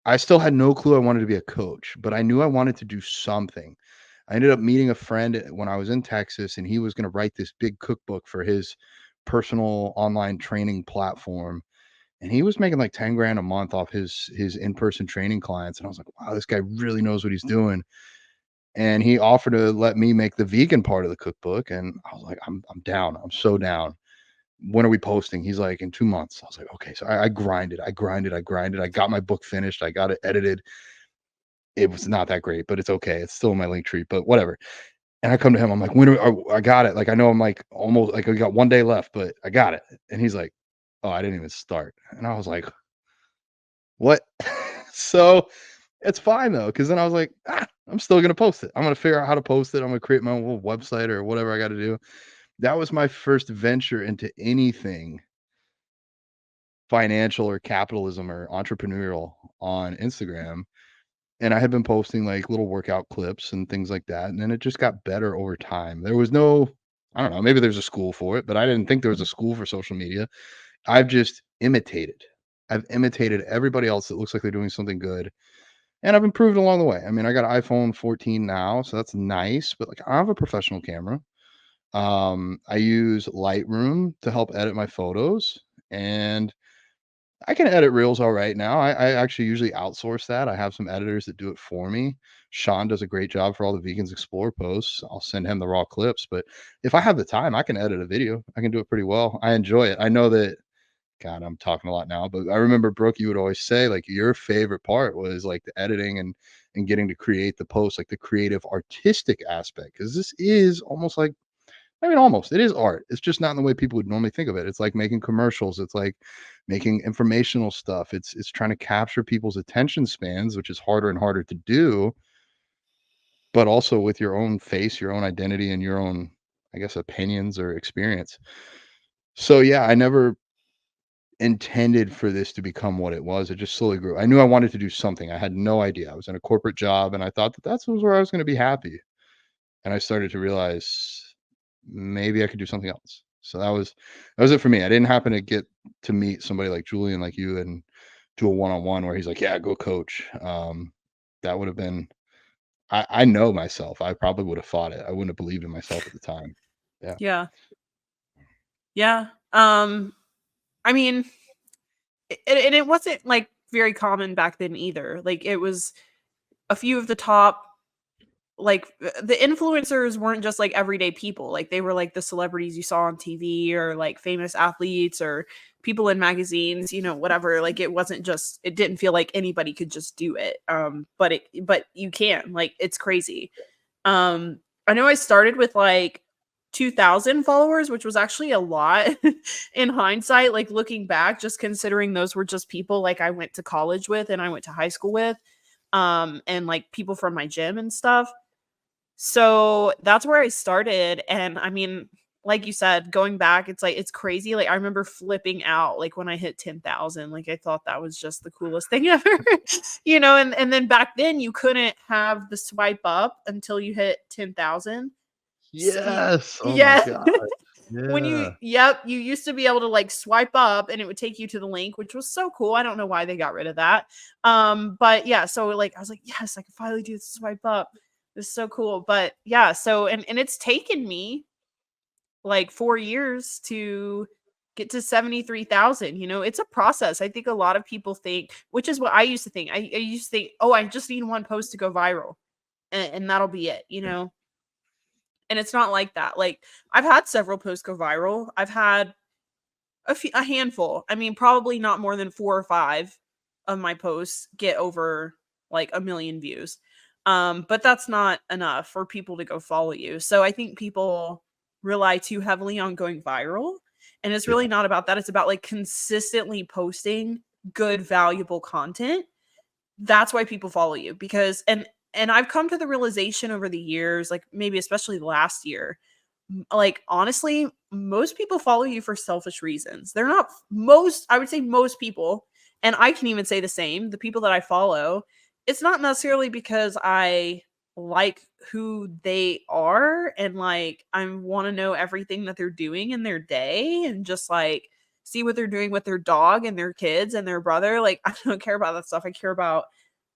I still had no clue I wanted to be a coach, but I knew I wanted to do something. I ended up meeting a friend when I was in Texas, and he was going to write this big cookbook for his personal online training platform. And he was making like 10 grand a month off his in-person training clients. And I was like, wow, this guy really knows what he's doing. And he offered to let me make the vegan part of the cookbook. And I was like, I'm down. I'm so down. When are we posting? He's like, in 2 months. I was like, okay. So I grinded. I grinded. I grinded. I got my book finished. I got it edited. It was not that great, but it's okay. It's still in my link tree, but whatever. And I come to him, I'm like, I got it. Like, I know I'm like almost like I got 1 day left, but I got it. And he's like, oh, I didn't even start. And I was like, what? So it's fine though, because then I was like, I'm still gonna post it. I'm gonna figure out how to post it. I'm gonna create my own little website or whatever I got to do. That was my first venture into anything financial or capitalism or entrepreneurial on Instagram. And I had been posting like little workout clips and things like that. And then it just got better over time. There was no, I don't know, maybe there's a school for it, but I didn't think there was a school for social media. I've just imitated. I've imitated everybody else that looks like they're doing something good. And I've improved along the way. I mean, I got an iPhone 14 now, so that's nice, but like I have a professional camera. I use Lightroom to help edit my photos, and I can edit reels all right now. I actually usually outsource that. I have some editors that do it for me. Sean does a great job for all the Vegans Explore posts. I'll send him the raw clips, but if I have the time, I can edit a video. I can do it pretty well. I enjoy it. I know that, God, I'm talking a lot now, but I remember Brooke, you would always say like your favorite part was like the editing and getting to create the post, like the creative artistic aspect. Cause this is almost like, I mean, almost. It is art. It's just not in the way people would normally think of it. It's like making commercials. It's like making informational stuff. It's trying to capture people's attention spans, which is harder and harder to do, but also with your own face, your own identity, and your own, I guess, opinions or experience. So yeah, I never intended for this to become what it was. It just slowly grew. I knew I wanted to do something. I had no idea. I was in a corporate job, and I thought that that's where I was going to be happy. And I started to realize maybe I could do something else. So that was it for me. I didn't happen to get to meet somebody like Julian, like you, and do a one-on-one where he's like, "Yeah, go coach." That would have been. I know myself. I probably would have fought it. I wouldn't have believed in myself at the time. Yeah. Yeah. Yeah. I mean, and it wasn't like very common back then either. Like it was a few of the top, like the influencers weren't just like everyday people. Like they were like the celebrities you saw on TV or like famous athletes or people in magazines, whatever. Like it wasn't just, it didn't feel like anybody could just do it. But you can, like, it's crazy. I know I started with like 2,000 followers, which was actually a lot in hindsight, like looking back, just considering those were just people like I went to college with and I went to high school with, and like people from my gym and stuff. So that's where I started. And I mean, like you said, going back, it's like, it's crazy. Like I remember flipping out like when I hit 10,000, like I thought that was just the coolest thing ever, and then back then you couldn't have the swipe up until you hit 10,000. Yes. Oh my Yeah. god. Yeah. You used to be able to like swipe up and it would take you to the link, which was so cool. I don't know why they got rid of that. But yeah, so like I was like, yes, I can finally do the swipe up. This is so cool. But yeah, so and it's taken me like 4 years to get to 73,000. It's a process. I think a lot of people think, which is what I used to think. I used to think, oh, I just need one post to go viral and that'll be it. And it's not like that. Like I've had several posts go viral. I've had a handful. I mean, probably not more than 4 or 5 of my posts get over like a million views. But that's not enough for people to go follow you. So I think people rely too heavily on going viral. And it's really Yeah. not about that. It's about like consistently posting good, valuable content. That's why people follow you because and I've come to the realization over the years, like maybe especially last year, like honestly, most people follow you for selfish reasons. They're not most, I would say most people, and I can even say the same, the people that I follow, it's not necessarily because I like who they are and like I want to know everything that they're doing in their day and just like see what they're doing with their dog and their kids and their brother. Like I don't care about that stuff. I care about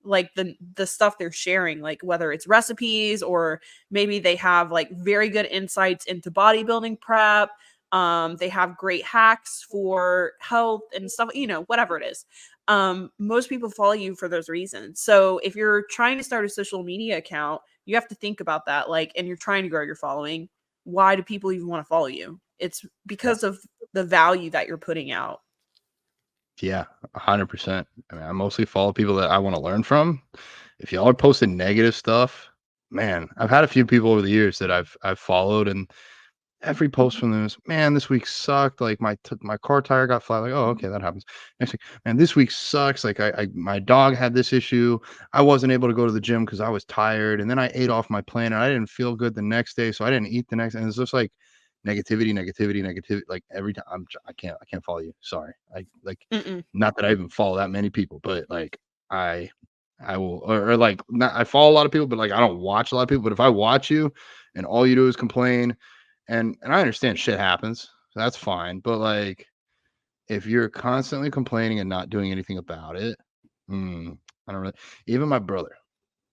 like the stuff they're sharing, like whether it's recipes or maybe they have like very good insights into bodybuilding prep. They have great hacks for health and stuff, whatever it is. Most people follow you for those reasons. So if you're trying to start a social media account, you have to think about that. Like, and you're trying to grow your following. Why do people even want to follow you? It's because of the value that you're putting out. Yeah, 100%. I mean, I mostly follow people that I want to learn from. If y'all are posting negative stuff, man, I've had a few people over the years that I've followed, and every post from them is, "Man, this week sucked, like, my car tire got flat," like, "Oh, okay, that happens." Next week, "Man, this week sucks, like, I my dog had this issue, I wasn't able to go to the gym because I was tired, and then I ate off my plan, and I didn't feel good the next day, so I didn't eat the next," and it's just, like, negativity, negativity, negativity, like, every time I can't follow you, sorry. Mm-mm. Not that I even follow that many people, but, like, I I will like, not I follow a lot of people, but, like, I don't watch a lot of people, but if I watch you and all you do is complain, and I understand shit happens, so that's fine, but, like, if you're constantly complaining and not doing anything about it, I don't really even my brother.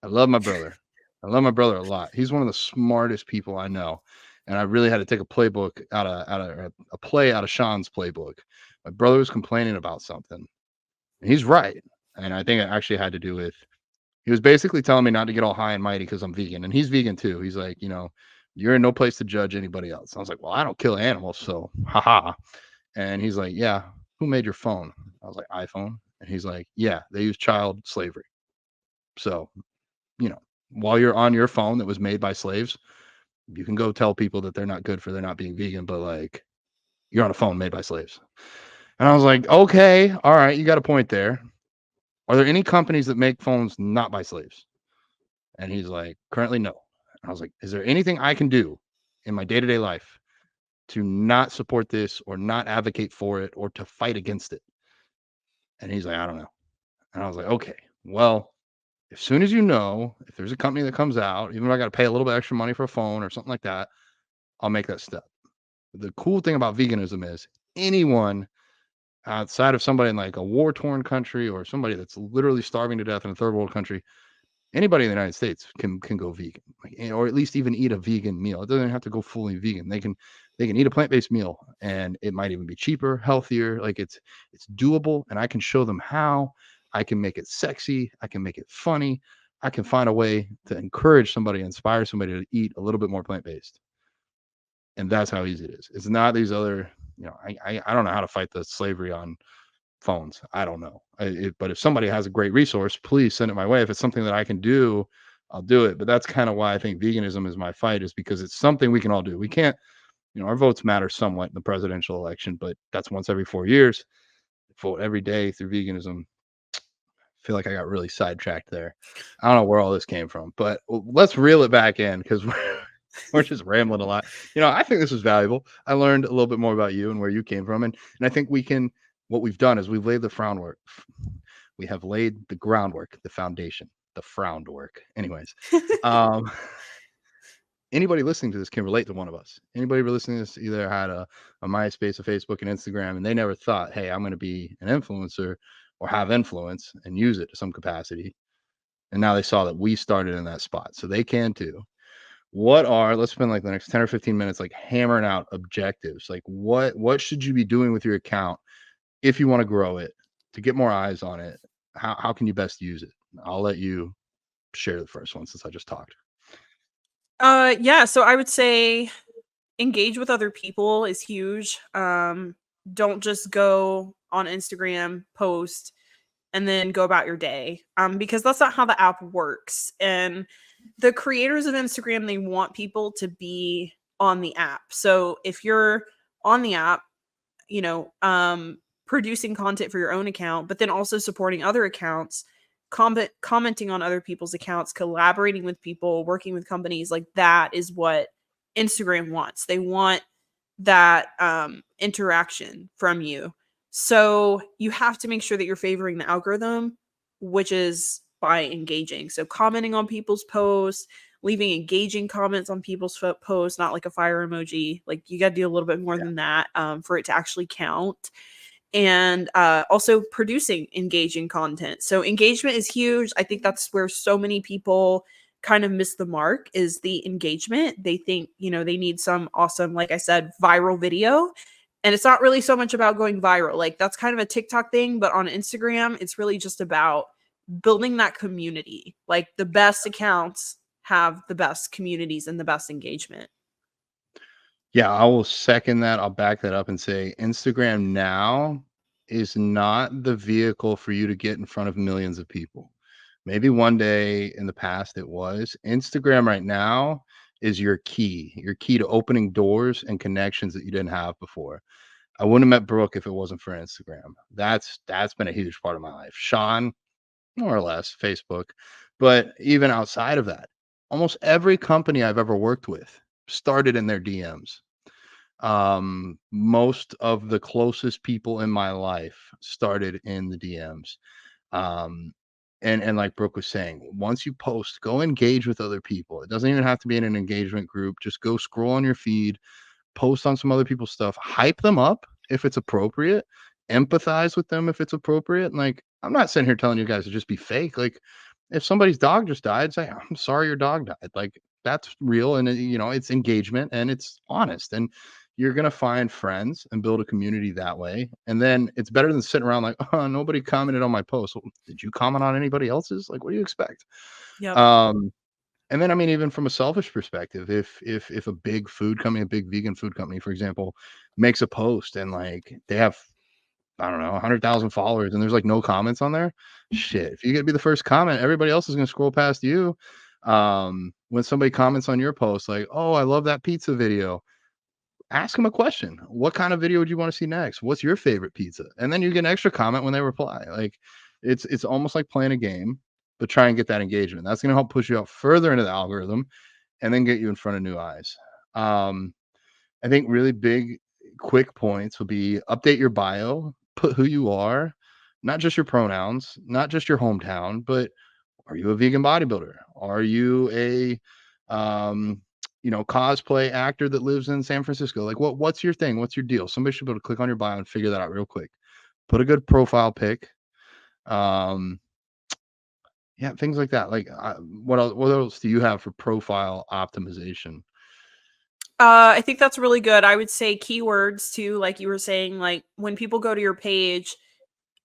I love my brother. I love my brother a lot. He's one of the smartest people I know, and I really had to take a playbook out of a play out of Sean's playbook. My brother was complaining about something, and he's right, and I think it actually had to do with he was basically telling me not to get all high and mighty because 'cause I'm vegan, and he's vegan too. He's like, "You're in no place to judge anybody else." I was like, "Well, I don't kill animals, so haha." And he's like, "Yeah, who made your phone?" I was like, "iPhone." And he's like, "Yeah, they use child slavery. So, you know, while you're on your phone that was made by slaves, you can go tell people that they're not good for they're not being vegan, but, like, you're on a phone made by slaves." And I was like, "Okay, all right, you got a point there. Are there any companies that make phones not by slaves?" And he's like, "Currently, no." I was like, "Is there anything I can do in my day-to-day life to not support this or not advocate for it or to fight against it?" And he's like, "I don't know." And I was like, "Okay, well, as soon as you know, if there's a company that comes out, even if I got to pay a little bit extra money for a phone or something like that, I'll make that step." The cool thing about veganism is anyone outside of somebody in like a war-torn country or somebody that's literally starving to death in a third world country, anybody in the United States can go vegan, like, or at least even eat a vegan meal. It doesn't have to go fully vegan. They can eat a plant-based meal, and it might even be cheaper, healthier. Like it's doable, and I can show them how. I can make it sexy. I can make it funny. I can find a way to encourage somebody, inspire somebody to eat a little bit more plant-based, and that's how easy it is. It's not these other, I don't know how to fight the slavery on phones. I don't know. But if somebody has a great resource, please send it my way. If it's something that I can do, I'll do it. But that's kind of why I think veganism is my fight, is because it's something we can all do. We can't, our votes matter somewhat in the presidential election, but that's once every 4 years. Vote every day through veganism. I feel like I got really sidetracked there. I don't know where all this came from, but let's reel it back in because we're just rambling a lot. I think this was valuable. I learned a little bit more about you and where you came from, and I think we can. What we've done is we've laid the groundwork. We have laid the groundwork, the foundation, the frowned work. Anyways, um, anybody listening to this can relate to one of us. Anybody listening to this either had a MySpace, a Facebook, and Instagram, and they never thought, "Hey, I'm going to be an influencer or have influence and use it to some capacity." And now they saw that we started in that spot, so they can too. Let's spend like the next 10 or 15 minutes like hammering out objectives. Like what should you be doing with your account if you want to grow it, to get more eyes on it? How can you best use it? I'll let you share the first one since I just talked. Yeah, so I would say engage with other people is huge. Don't just go on Instagram, post, and then go about your day. Because that's not how the app works. And the creators of Instagram, they want people to be on the app. So if you're on the app, you know, producing content for your own account, but then also supporting other accounts, commenting on other people's accounts, collaborating with people, working with companies, like that is what Instagram wants. They want that interaction from you. So you have to make sure that you're favoring the algorithm, which is by engaging. So commenting on people's posts, leaving engaging comments on people's posts, not like a fire emoji. Like you got to do a little bit more Yeah. than that for it to actually count. And also producing engaging content. So engagement is huge. I think that's where so many people kind of miss the mark, is the engagement. They think, they need some awesome, like I said, viral video. And it's not really so much about going viral. Like that's kind of a TikTok thing, but on Instagram, it's really just about building that community. Like the best accounts have the best communities and the best engagement. Yeah, I will second that. I'll back that up and say Instagram now is not the vehicle for you to get in front of millions of people. Maybe one day in the past it was. Instagram right now is your key to opening doors and connections that you didn't have before. I wouldn't have met Brooke if it wasn't for Instagram. That's been a huge part of my life. Sean, more or less, Facebook. But even outside of that, almost every company I've ever worked with started in their DMs. Most of the closest people in my life started in the DMs. Um, and like Brooke was saying, once you post, go engage with other people. It doesn't even have to be in an engagement group. Just go scroll on your feed, post on some other people's stuff, hype them up if it's appropriate, empathize with them if it's appropriate. And like, I'm not sitting here telling you guys to just be fake. Like, if somebody's dog just died, say, I'm sorry your dog died. Like, that's real. And, it's engagement and it's honest. And you're going to find friends and build a community that way. And then it's better than sitting around like, oh, nobody commented on my post. Well, did you comment on anybody else's? Like, what do you expect? Yep. And then, I mean, even from a selfish perspective, if a big food company, a big vegan food company, for example, makes a post and like they have, I don't know, 100,000 followers and there's like no comments on there, shit. If you get to be the first comment, everybody else is going to scroll past you. When somebody comments on your post, like, oh, I love that pizza video, ask them a question. What kind of video would you want to see next? What's your favorite pizza? And then you get an extra comment when they reply. Like, it's almost like playing a game, but try and get that engagement. That's going to help push you out further into the algorithm and then get you in front of new eyes. Um, I think really big, quick points will be update your bio, put who you are, not just your pronouns, not just your hometown, but are you a vegan bodybuilder? Are you a cosplay actor that lives in San Francisco? Like what's your thing? What's your deal? Somebody should be able to click on your bio and figure that out real quick. Put a good profile pic. Um, yeah, things like that. Like what else do you have for profile optimization? I think that's really good. I would say keywords too, like you were saying, like when people go to your page,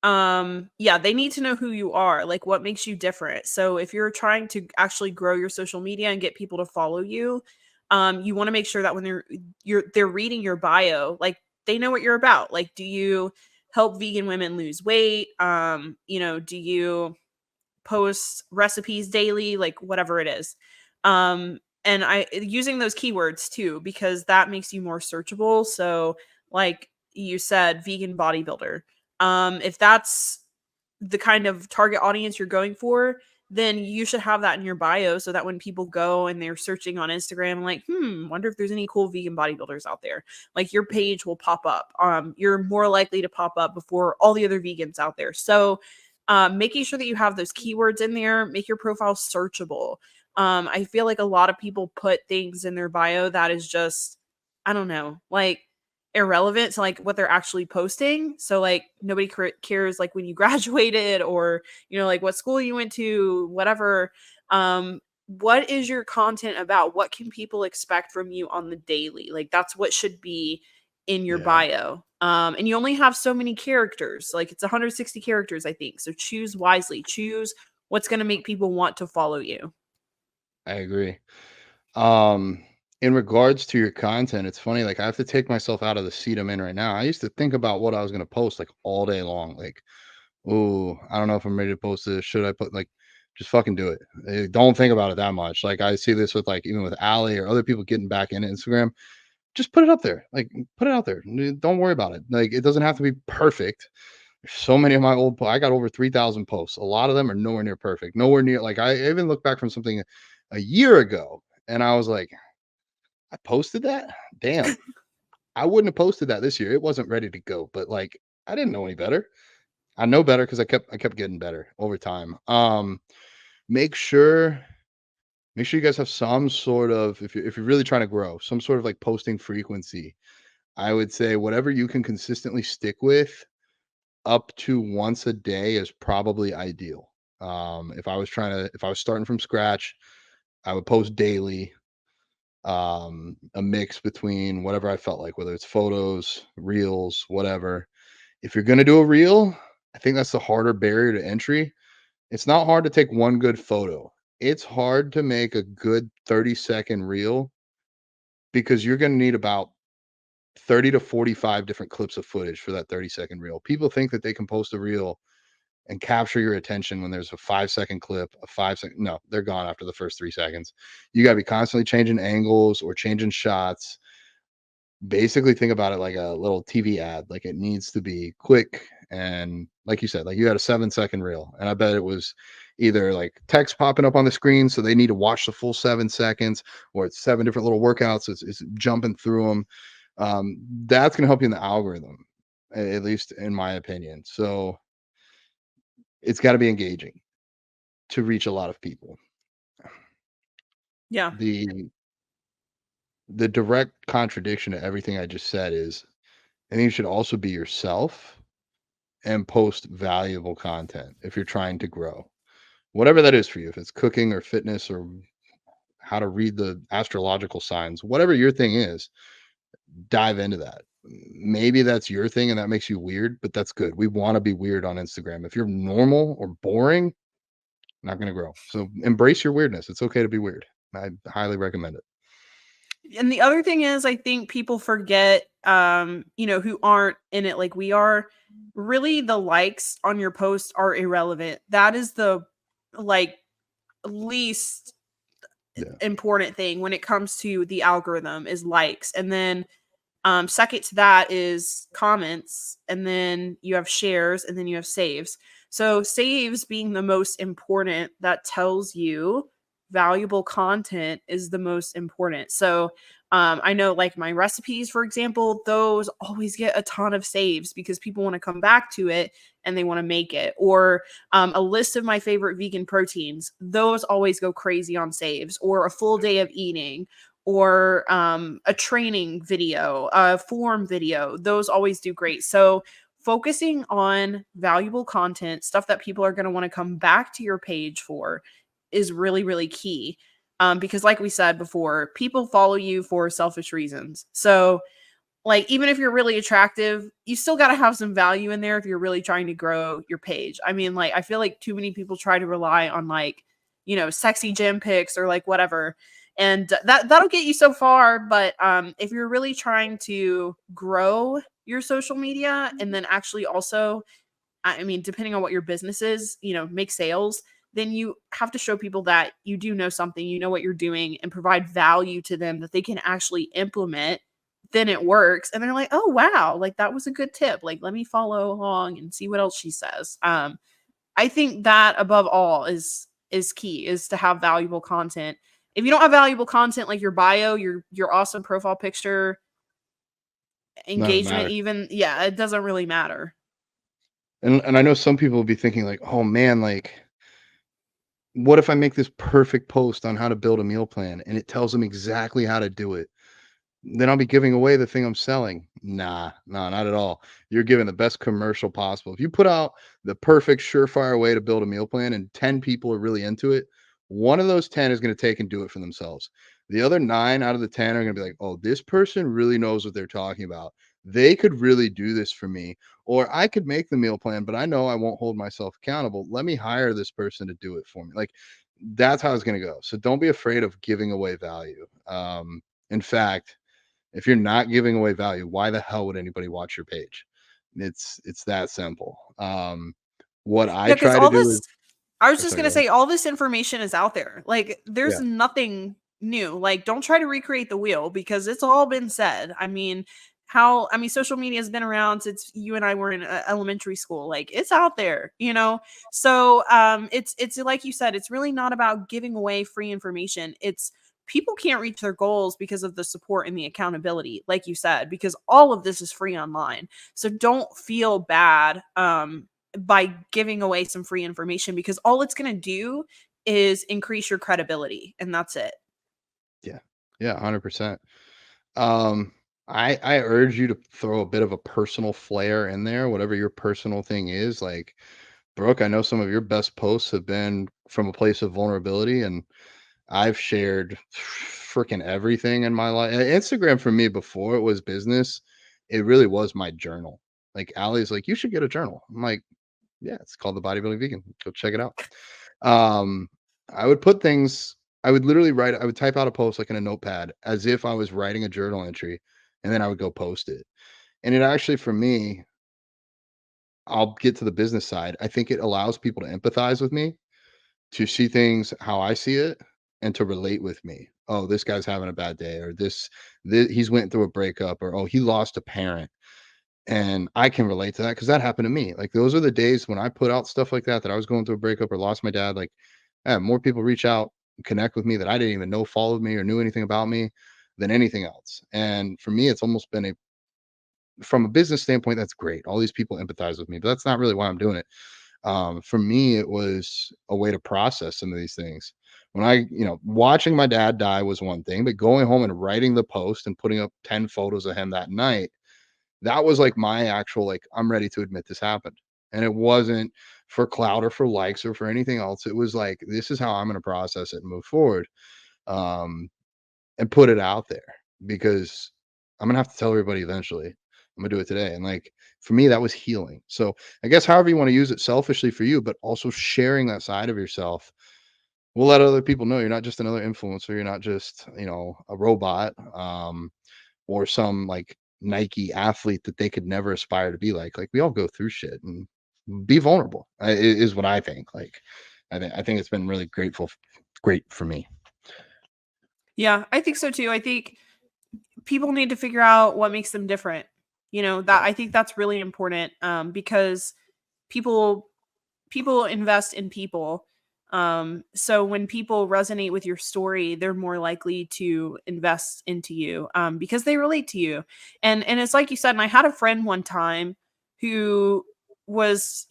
yeah, they need to know who you are, like what makes you different. So if you're trying to actually grow your social media and get people to follow you, you want to make sure that when they're reading your bio, like they know what you're about. Like, do you help vegan women lose weight? Do you post recipes daily, like whatever it is. And I using those keywords too, because that makes you more searchable. So like you said, vegan bodybuilder. If that's the kind of target audience you're going for, then you should have that in your bio so that when people go and they're searching on Instagram, like, wonder if there's any cool vegan bodybuilders out there. Like your page will pop up. You're more likely to pop up before all the other vegans out there. So making sure that you have those keywords in there, make your profile searchable. I feel like a lot of people put things in their bio that is just, I don't know, like irrelevant to like what they're actually posting. So like nobody cares like when you graduated or like what school you went to, whatever. What is your content about? What can people expect from you on the daily? Like that's what should be in your Yeah, bio. And you only have so many characters. Like it's 160 characters, I think. So choose wisely. Choose what's going to make people want to follow you. I agree. Um, in regards to your content, it's funny, like I have to take myself out of the seat I'm in right now. I used to think about what I was gonna post like all day long. Like, oh, I don't know if I'm ready to post this. Should I put like just fucking do it. Don't think about it that much. Like I see this with like even with Ali or other people getting back into Instagram. Just put it up there. Like put it out there. Don't worry about it. Like it doesn't have to be perfect. There's so many of my I got over 3,000 posts. A lot of them are nowhere near perfect. Nowhere near like I even look back from something a year ago and I was like, I posted that? Damn. I wouldn't have posted that this year. It wasn't ready to go, but like I didn't know any better. I know better because I kept getting better over time. Make sure make sure you guys have some sort of if you're really trying to grow, some sort of like posting frequency. I would say whatever you can consistently stick with up to once a day is probably ideal. If I was starting from scratch, I would post daily, a mix between whatever I felt like, whether it's photos, reels, whatever. If you're gonna do a reel, I think that's the harder barrier to entry. It's not hard to take one good photo. It's hard to make a good 30-second reel because you're gonna need about 30 to 45 different clips of footage for that 30-second reel. People think that they can post a reel and capture your attention when there's a 5 second clip, a 5 second. No, they're gone after the first 3 seconds. You got to be constantly changing angles or changing shots. Basically, think about it like a little TV ad. Like it needs to be quick. And like you said, like you had a 7 second reel, and I bet it was either like text popping up on the screen. So they need to watch the full 7 seconds, or it's 7 different little workouts. It's jumping through them. That's going to help you in the algorithm, at least in my opinion. So it's got to be engaging to reach a lot of people. Yeah. The direct contradiction to everything I just said is I think you should also be yourself and post valuable content if you're trying to grow. Whatever that is for you, if it's cooking or fitness or how to read the astrological signs, whatever your thing is, dive into that. Maybe that's your thing and that makes you weird, but that's good. We want to be weird on Instagram. If you're normal or boring, not going to grow. So embrace your weirdness. It's okay to be weird. I highly recommend it. And the other thing is, I think people forget, who aren't in it like we are, really the likes on your post are irrelevant. That is the like least important thing when it comes to the algorithm is likes. And then second to that is comments, and then you have shares, and then you have saves. So saves being the most important, that tells you valuable content is the most important. So I know like my recipes, for example, those always get a ton of saves because people want to come back to it and they want to make it. Or a list of my favorite vegan proteins, those always go crazy on saves. Or a full day of eating, or a training video, a form video, those always do great. So focusing on valuable content, stuff that people are going to want to come back to your page for, is really, really key. Because like we said before, people follow you for selfish reasons. So like, even if you're really attractive, you still got to have some value in there if you're really trying to grow your page. I mean, like, I feel like too many people try to rely on like, sexy gym pics or like whatever. And that'll get you so far. But if you're really trying to grow your social media, and then actually also, I mean, depending on what your business is, make sales, then you have to show people that you do know something, you know what you're doing, and provide value to them that they can actually implement. Then it works. And they're like, oh, wow, like that was a good tip. Like, let me follow along and see what else she says. I think that above all is key, is to have valuable content. If you don't have valuable content, like your bio, your awesome profile picture, None of it engagement, matters. even, yeah, it doesn't really matter. And I know some people will be thinking like, oh man, like what if I make this perfect post on how to build a meal plan and it tells them exactly how to do it? Then I'll be giving away the thing I'm selling. Nah, no, not at all. You're giving the best commercial possible. If you put out the perfect surefire way to build a meal plan and 10 people are really into it, one of those 10 is going to take and do it for themselves. The other 9 out of the 10 are going to be like, oh, this person really knows what they're talking about. They could really do this for me. Or I could make the meal plan, but I know I won't hold myself accountable. Let me hire this person to do it for me. Like that's how it's going to go. So don't be afraid of giving away value. In fact, if you're not giving away value, why the hell would anybody watch your page? It's that simple. What I Yeah, because try to all do this, is I was oh, just sorry, gonna go ahead. say, all this information is out there. Like, there's Yeah. nothing new. Like, don't try to recreate the wheel because it's all been said. I mean, social media has been around since you and I were in elementary school. Like, it's out there. So, it's like you said, it's really not about giving away free information. It's people can't reach their goals because of the support and the accountability, like you said, because all of this is free online. So don't feel bad. By giving away some free information, because all it's going to do is increase your credibility, and that's it. Yeah. Yeah, 100%. Um, I urge you to throw a bit of a personal flair in there, whatever your personal thing is. Like, Brooke, I know some of your best posts have been from a place of vulnerability, and I've shared freaking everything in my life. Instagram for me before it was business, it really was my journal. Like Allie's like, you should get a journal. I'm like, yeah, it's called the Bodybuilding Vegan. Go check it out. Um, I would put things, I would literally write, I would type out a post like in a notepad as if I was writing a journal entry, and then I would go post it. And it actually, for me, I'll get to the business side. I think it allows people to empathize with me, to see things how I see it, and to relate with me. Oh, this guy's having a bad day, or this he's went through a breakup, or oh, he lost a parent. And I can relate to that because that happened to me. Like those are the days when I put out stuff like that I was going through a breakup or lost my dad. Like, yeah, more people reach out, connect with me that I didn't even know followed me or knew anything about me than anything else. And for me, it's almost been a from a business standpoint, that's great. All these people empathize with me, but that's not really why I'm doing it. For me, it was a way to process some of these things. When watching my dad die was one thing, but going home and writing the post and putting up 10 photos of him that night, that was like my actual, like, I'm ready to admit this happened. And it wasn't for clout or for likes or for anything else. It was like, this is how I'm going to process it and move forward. Um, and put it out there because I'm gonna have to tell everybody eventually. I'm gonna do it today. And like for me, that was healing. So I guess however you want to use it selfishly for you, but also sharing that side of yourself will let other people know you're not just another influencer. You're not just, a robot, or some like Nike athlete that they could never aspire to be like. Like we all go through shit and be vulnerable is what I think. Like I think it's been really great for me. Yeah, I think so too. I think people need to figure out what makes them different. That Yeah. I think that's really important, because people people invest in people. So when people resonate with your story, they're more likely to invest into you, because they relate to you. And it's like you said, and I had a friend one time who was,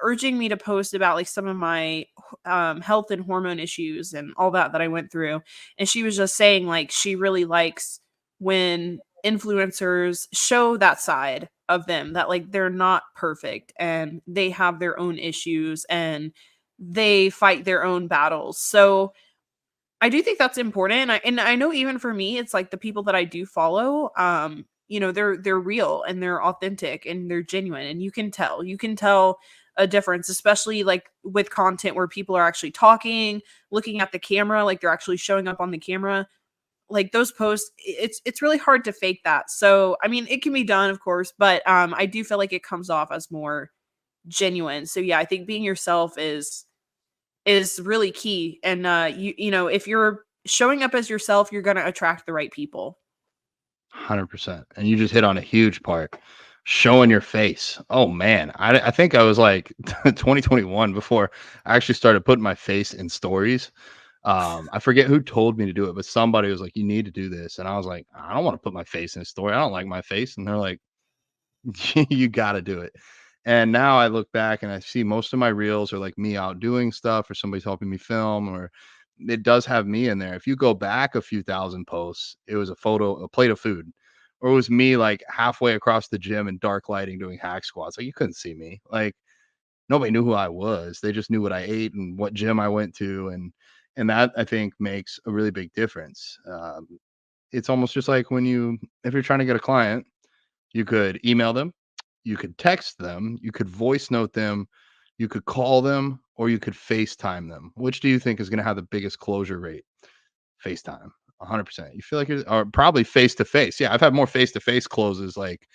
urging me to post about like some of my health and hormone issues and all that I went through. And she was just saying like she really likes when influencers show that side of them, that like they're not perfect and they have their own issues and they fight their own battles. So I do think that's important. And I know even for me, it's like the people that I do follow, they're real and they're authentic and they're genuine. And you can tell a difference, especially like with content where people are actually talking, looking at the camera, like they're actually showing up on the camera. Like those posts, it's really hard to fake that. So I mean, it can be done, of course, but I do feel like it comes off as more genuine. So yeah, I think being yourself is really key. And if you're showing up as yourself, you're going to attract the right people. 100%. And you just hit on a huge part. Showing your face. Oh man, I think I was like 2021 before I actually started putting my face in stories. I forget who told me to do it, but somebody was like, "You need to do this," and I was like, "I don't want to put my face in a story. I don't like my face." And they're like, "You got to do it." And now I look back and I see most of my reels are like me out doing stuff, or somebody's helping me film, or it does have me in there. If you go back a few thousand posts, it was a photo, a plate of food, or it was me like halfway across the gym in dark lighting doing hack squats. Like you couldn't see me. Like nobody knew who I was. They just knew what I ate and what gym I went to, and that I think makes a really big difference. It's almost just like if you're trying to get a client, you could email them, you could text them, you could voice note them, you could call them, or you could FaceTime them. Which do you think is going to have the biggest closure rate? FaceTime. 100%. You feel like you're or probably face to face. Yeah, I've had more face to face closes like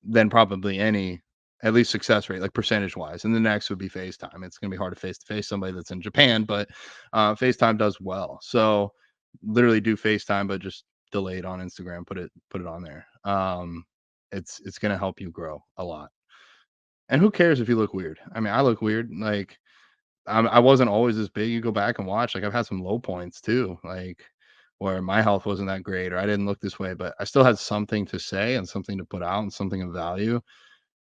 than probably any, at least success rate, like percentage wise. And the next would be FaceTime. It's going to be hard to face somebody that's in Japan, but FaceTime does well. So literally do FaceTime, but just delay it on Instagram. Put it on there. It's going to help you grow a lot. And who cares if you look weird? I mean, I look weird. Like I wasn't always this big. You go back and watch. Like I've had some low points too. Like where my health wasn't that great or I didn't look this way, but I still had something to say and something to put out and something of value.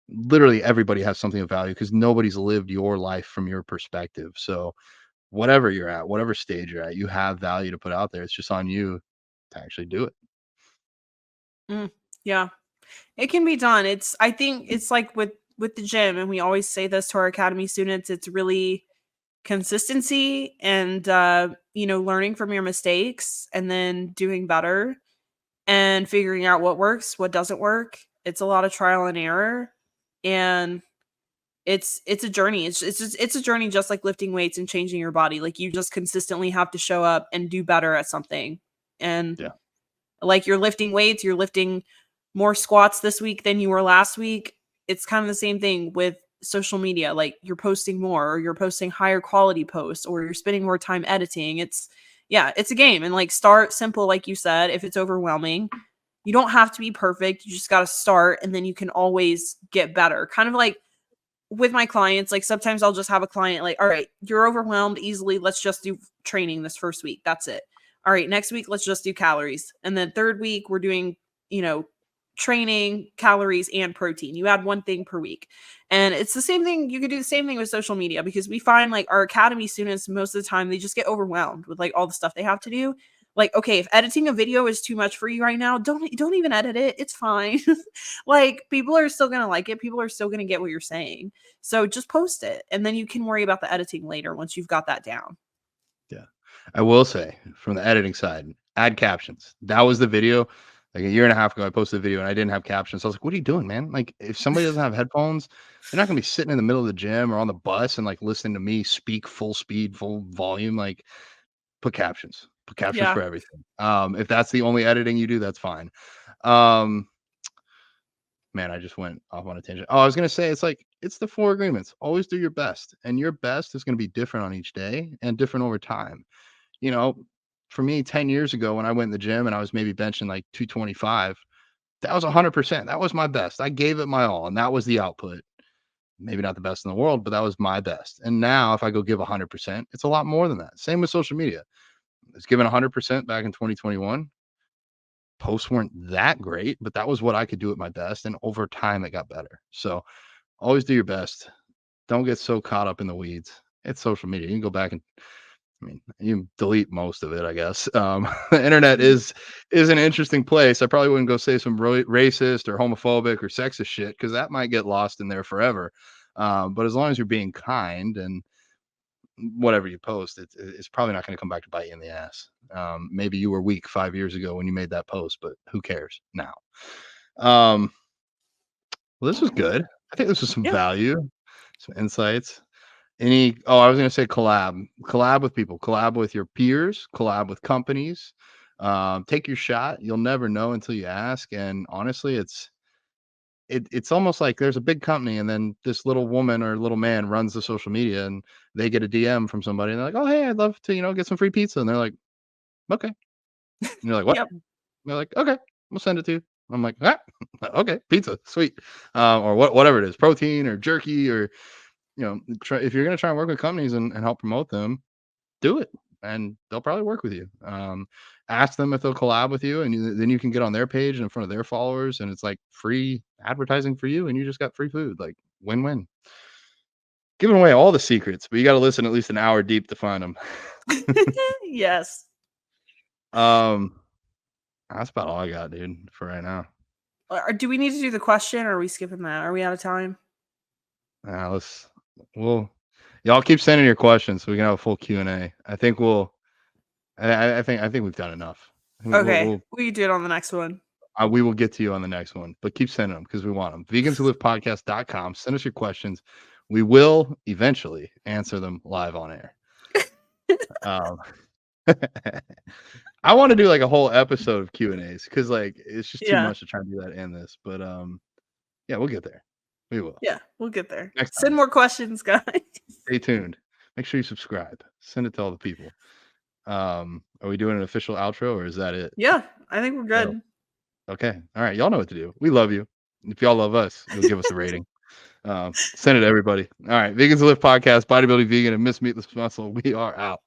Literally everybody has something of value because nobody's lived your life from your perspective. So whatever you're at, whatever stage you're at, you have value to put out there. It's just on you to actually do it. Mm, yeah, it can be done. I think it's like with the gym, and we always say this to our academy students. It's really consistency and learning from your mistakes and then doing better and figuring out what works, what doesn't work. It's a lot of trial and error, and it's a journey. It's a journey, just like lifting weights and changing your body. Like you just consistently have to show up and do better at something. And Yeah. like you're lifting weights, you're lifting more squats this week than you were last week. it's kind of the same thing with social media. Like you're posting more, or you're posting higher quality posts, or you're spending more time editing. It's a game. And like, start simple, like you said. If it's overwhelming, you don't have to be perfect. You just got to start, and then you can always get better. Kind of like with my clients, like sometimes I'll just have a client like, all right, you're overwhelmed easily. Let's just do training this first week. That's it. All right, next week, let's just do calories. And then third week, we're doing, training, calories, and protein. You add one thing per week. And it's the same thing. You could do the same thing with social media, because we find like our academy students, most of the time, they just get overwhelmed with like all the stuff they have to do. Like, okay, if editing a video is too much for you right now, don't even edit it. It's fine. Like, people are still going to like it. People are still going to get what you're saying. So just post it, and then you can worry about the editing later once you've got that down. Yeah. I will say, from the editing side, add captions. That was the video. Like a year and a half ago, I posted a video and I didn't have captions. I was like, what are you doing, man? Like, if somebody doesn't have headphones, they're not gonna be sitting in the middle of the gym or on the bus and like listening to me speak full speed, full volume. Like, put captions. Put captions Yeah. for everything. If that's the only editing you do, that's fine. Um, Man, I just went off on a tangent. Oh, I was gonna say, it's the 4 agreements. Always do your best, and your best is gonna be different on each day and different over time. You know, for me, 10 years ago when I went in the gym and I was maybe benching like 225, that was 100%. That was my best. I gave it my all, and that was the output. Maybe not the best in the world, but that was my best. And now if I go give 100%, it's a lot more than that. Same with social media. It's given 100% back in 2021. Posts weren't that great, but that was what I could do at my best. And over time, it got better. So always do your best. Don't get so caught up in the weeds. It's social media. You can go back and you can delete most of it, I guess. The internet is an interesting place. I probably wouldn't go say some racist or homophobic or sexist shit, because that might get lost in there forever. But as long as you're being kind and whatever you post, it's probably not going to come back to bite you in the ass. Maybe you were weak 5 years ago when you made that post, but who cares now? Well, this was good. I think this was some Yeah. value, some insights. I was gonna say collab with people, collab with your peers, collab with companies. Take your shot. You'll never know until you ask. And honestly, it's almost like there's a big company, and then this little woman or little man runs the social media, and they get a DM from somebody, and they're like, "Oh, hey, I'd love to, get some free pizza." And they're like, "Okay." And you're like, "What?" Yep. And they're like, "Okay, we'll send it to you." I'm like, "Ah, okay, pizza, sweet." Or whatever it is, protein or jerky, or if you're going to try and work with companies and help promote them, do it, and they'll probably work with you. Ask them if they'll collab with you, and then you can get on their page and in front of their followers, and it's like free advertising for you, and you just got free food. Like, win-win. Giving away all the secrets, but you got to listen at least an hour deep to find them. Yes. That's about all I got, dude, for right now. Do we need to do the question, or are we skipping that? Are we out of time? Y'all keep sending your questions so we can have a full Q&A. I think I think we've done enough. Okay, we can do it on the next one. We will get to you on the next one, but keep sending them because we want them. veganswholivepodcast.com. Send us your questions. We will eventually answer them live on air. I want to do like a whole episode of Q&As, because like it's just too much to try and do that in this. But yeah, we'll get there. We will. Yeah, we'll get there. Next time. Send more questions, guys. Stay tuned. Make sure you subscribe. Send it to all the people. Are we doing an official outro, or is that it? Yeah, I think we're good. Okay. All right. Y'all know what to do. We love you. If y'all love us, you'll give us a rating. Send it to everybody. All right. Vegans Who Live Podcast, Bodybuilding Vegan, and Miss Meatless Muscle. We are out.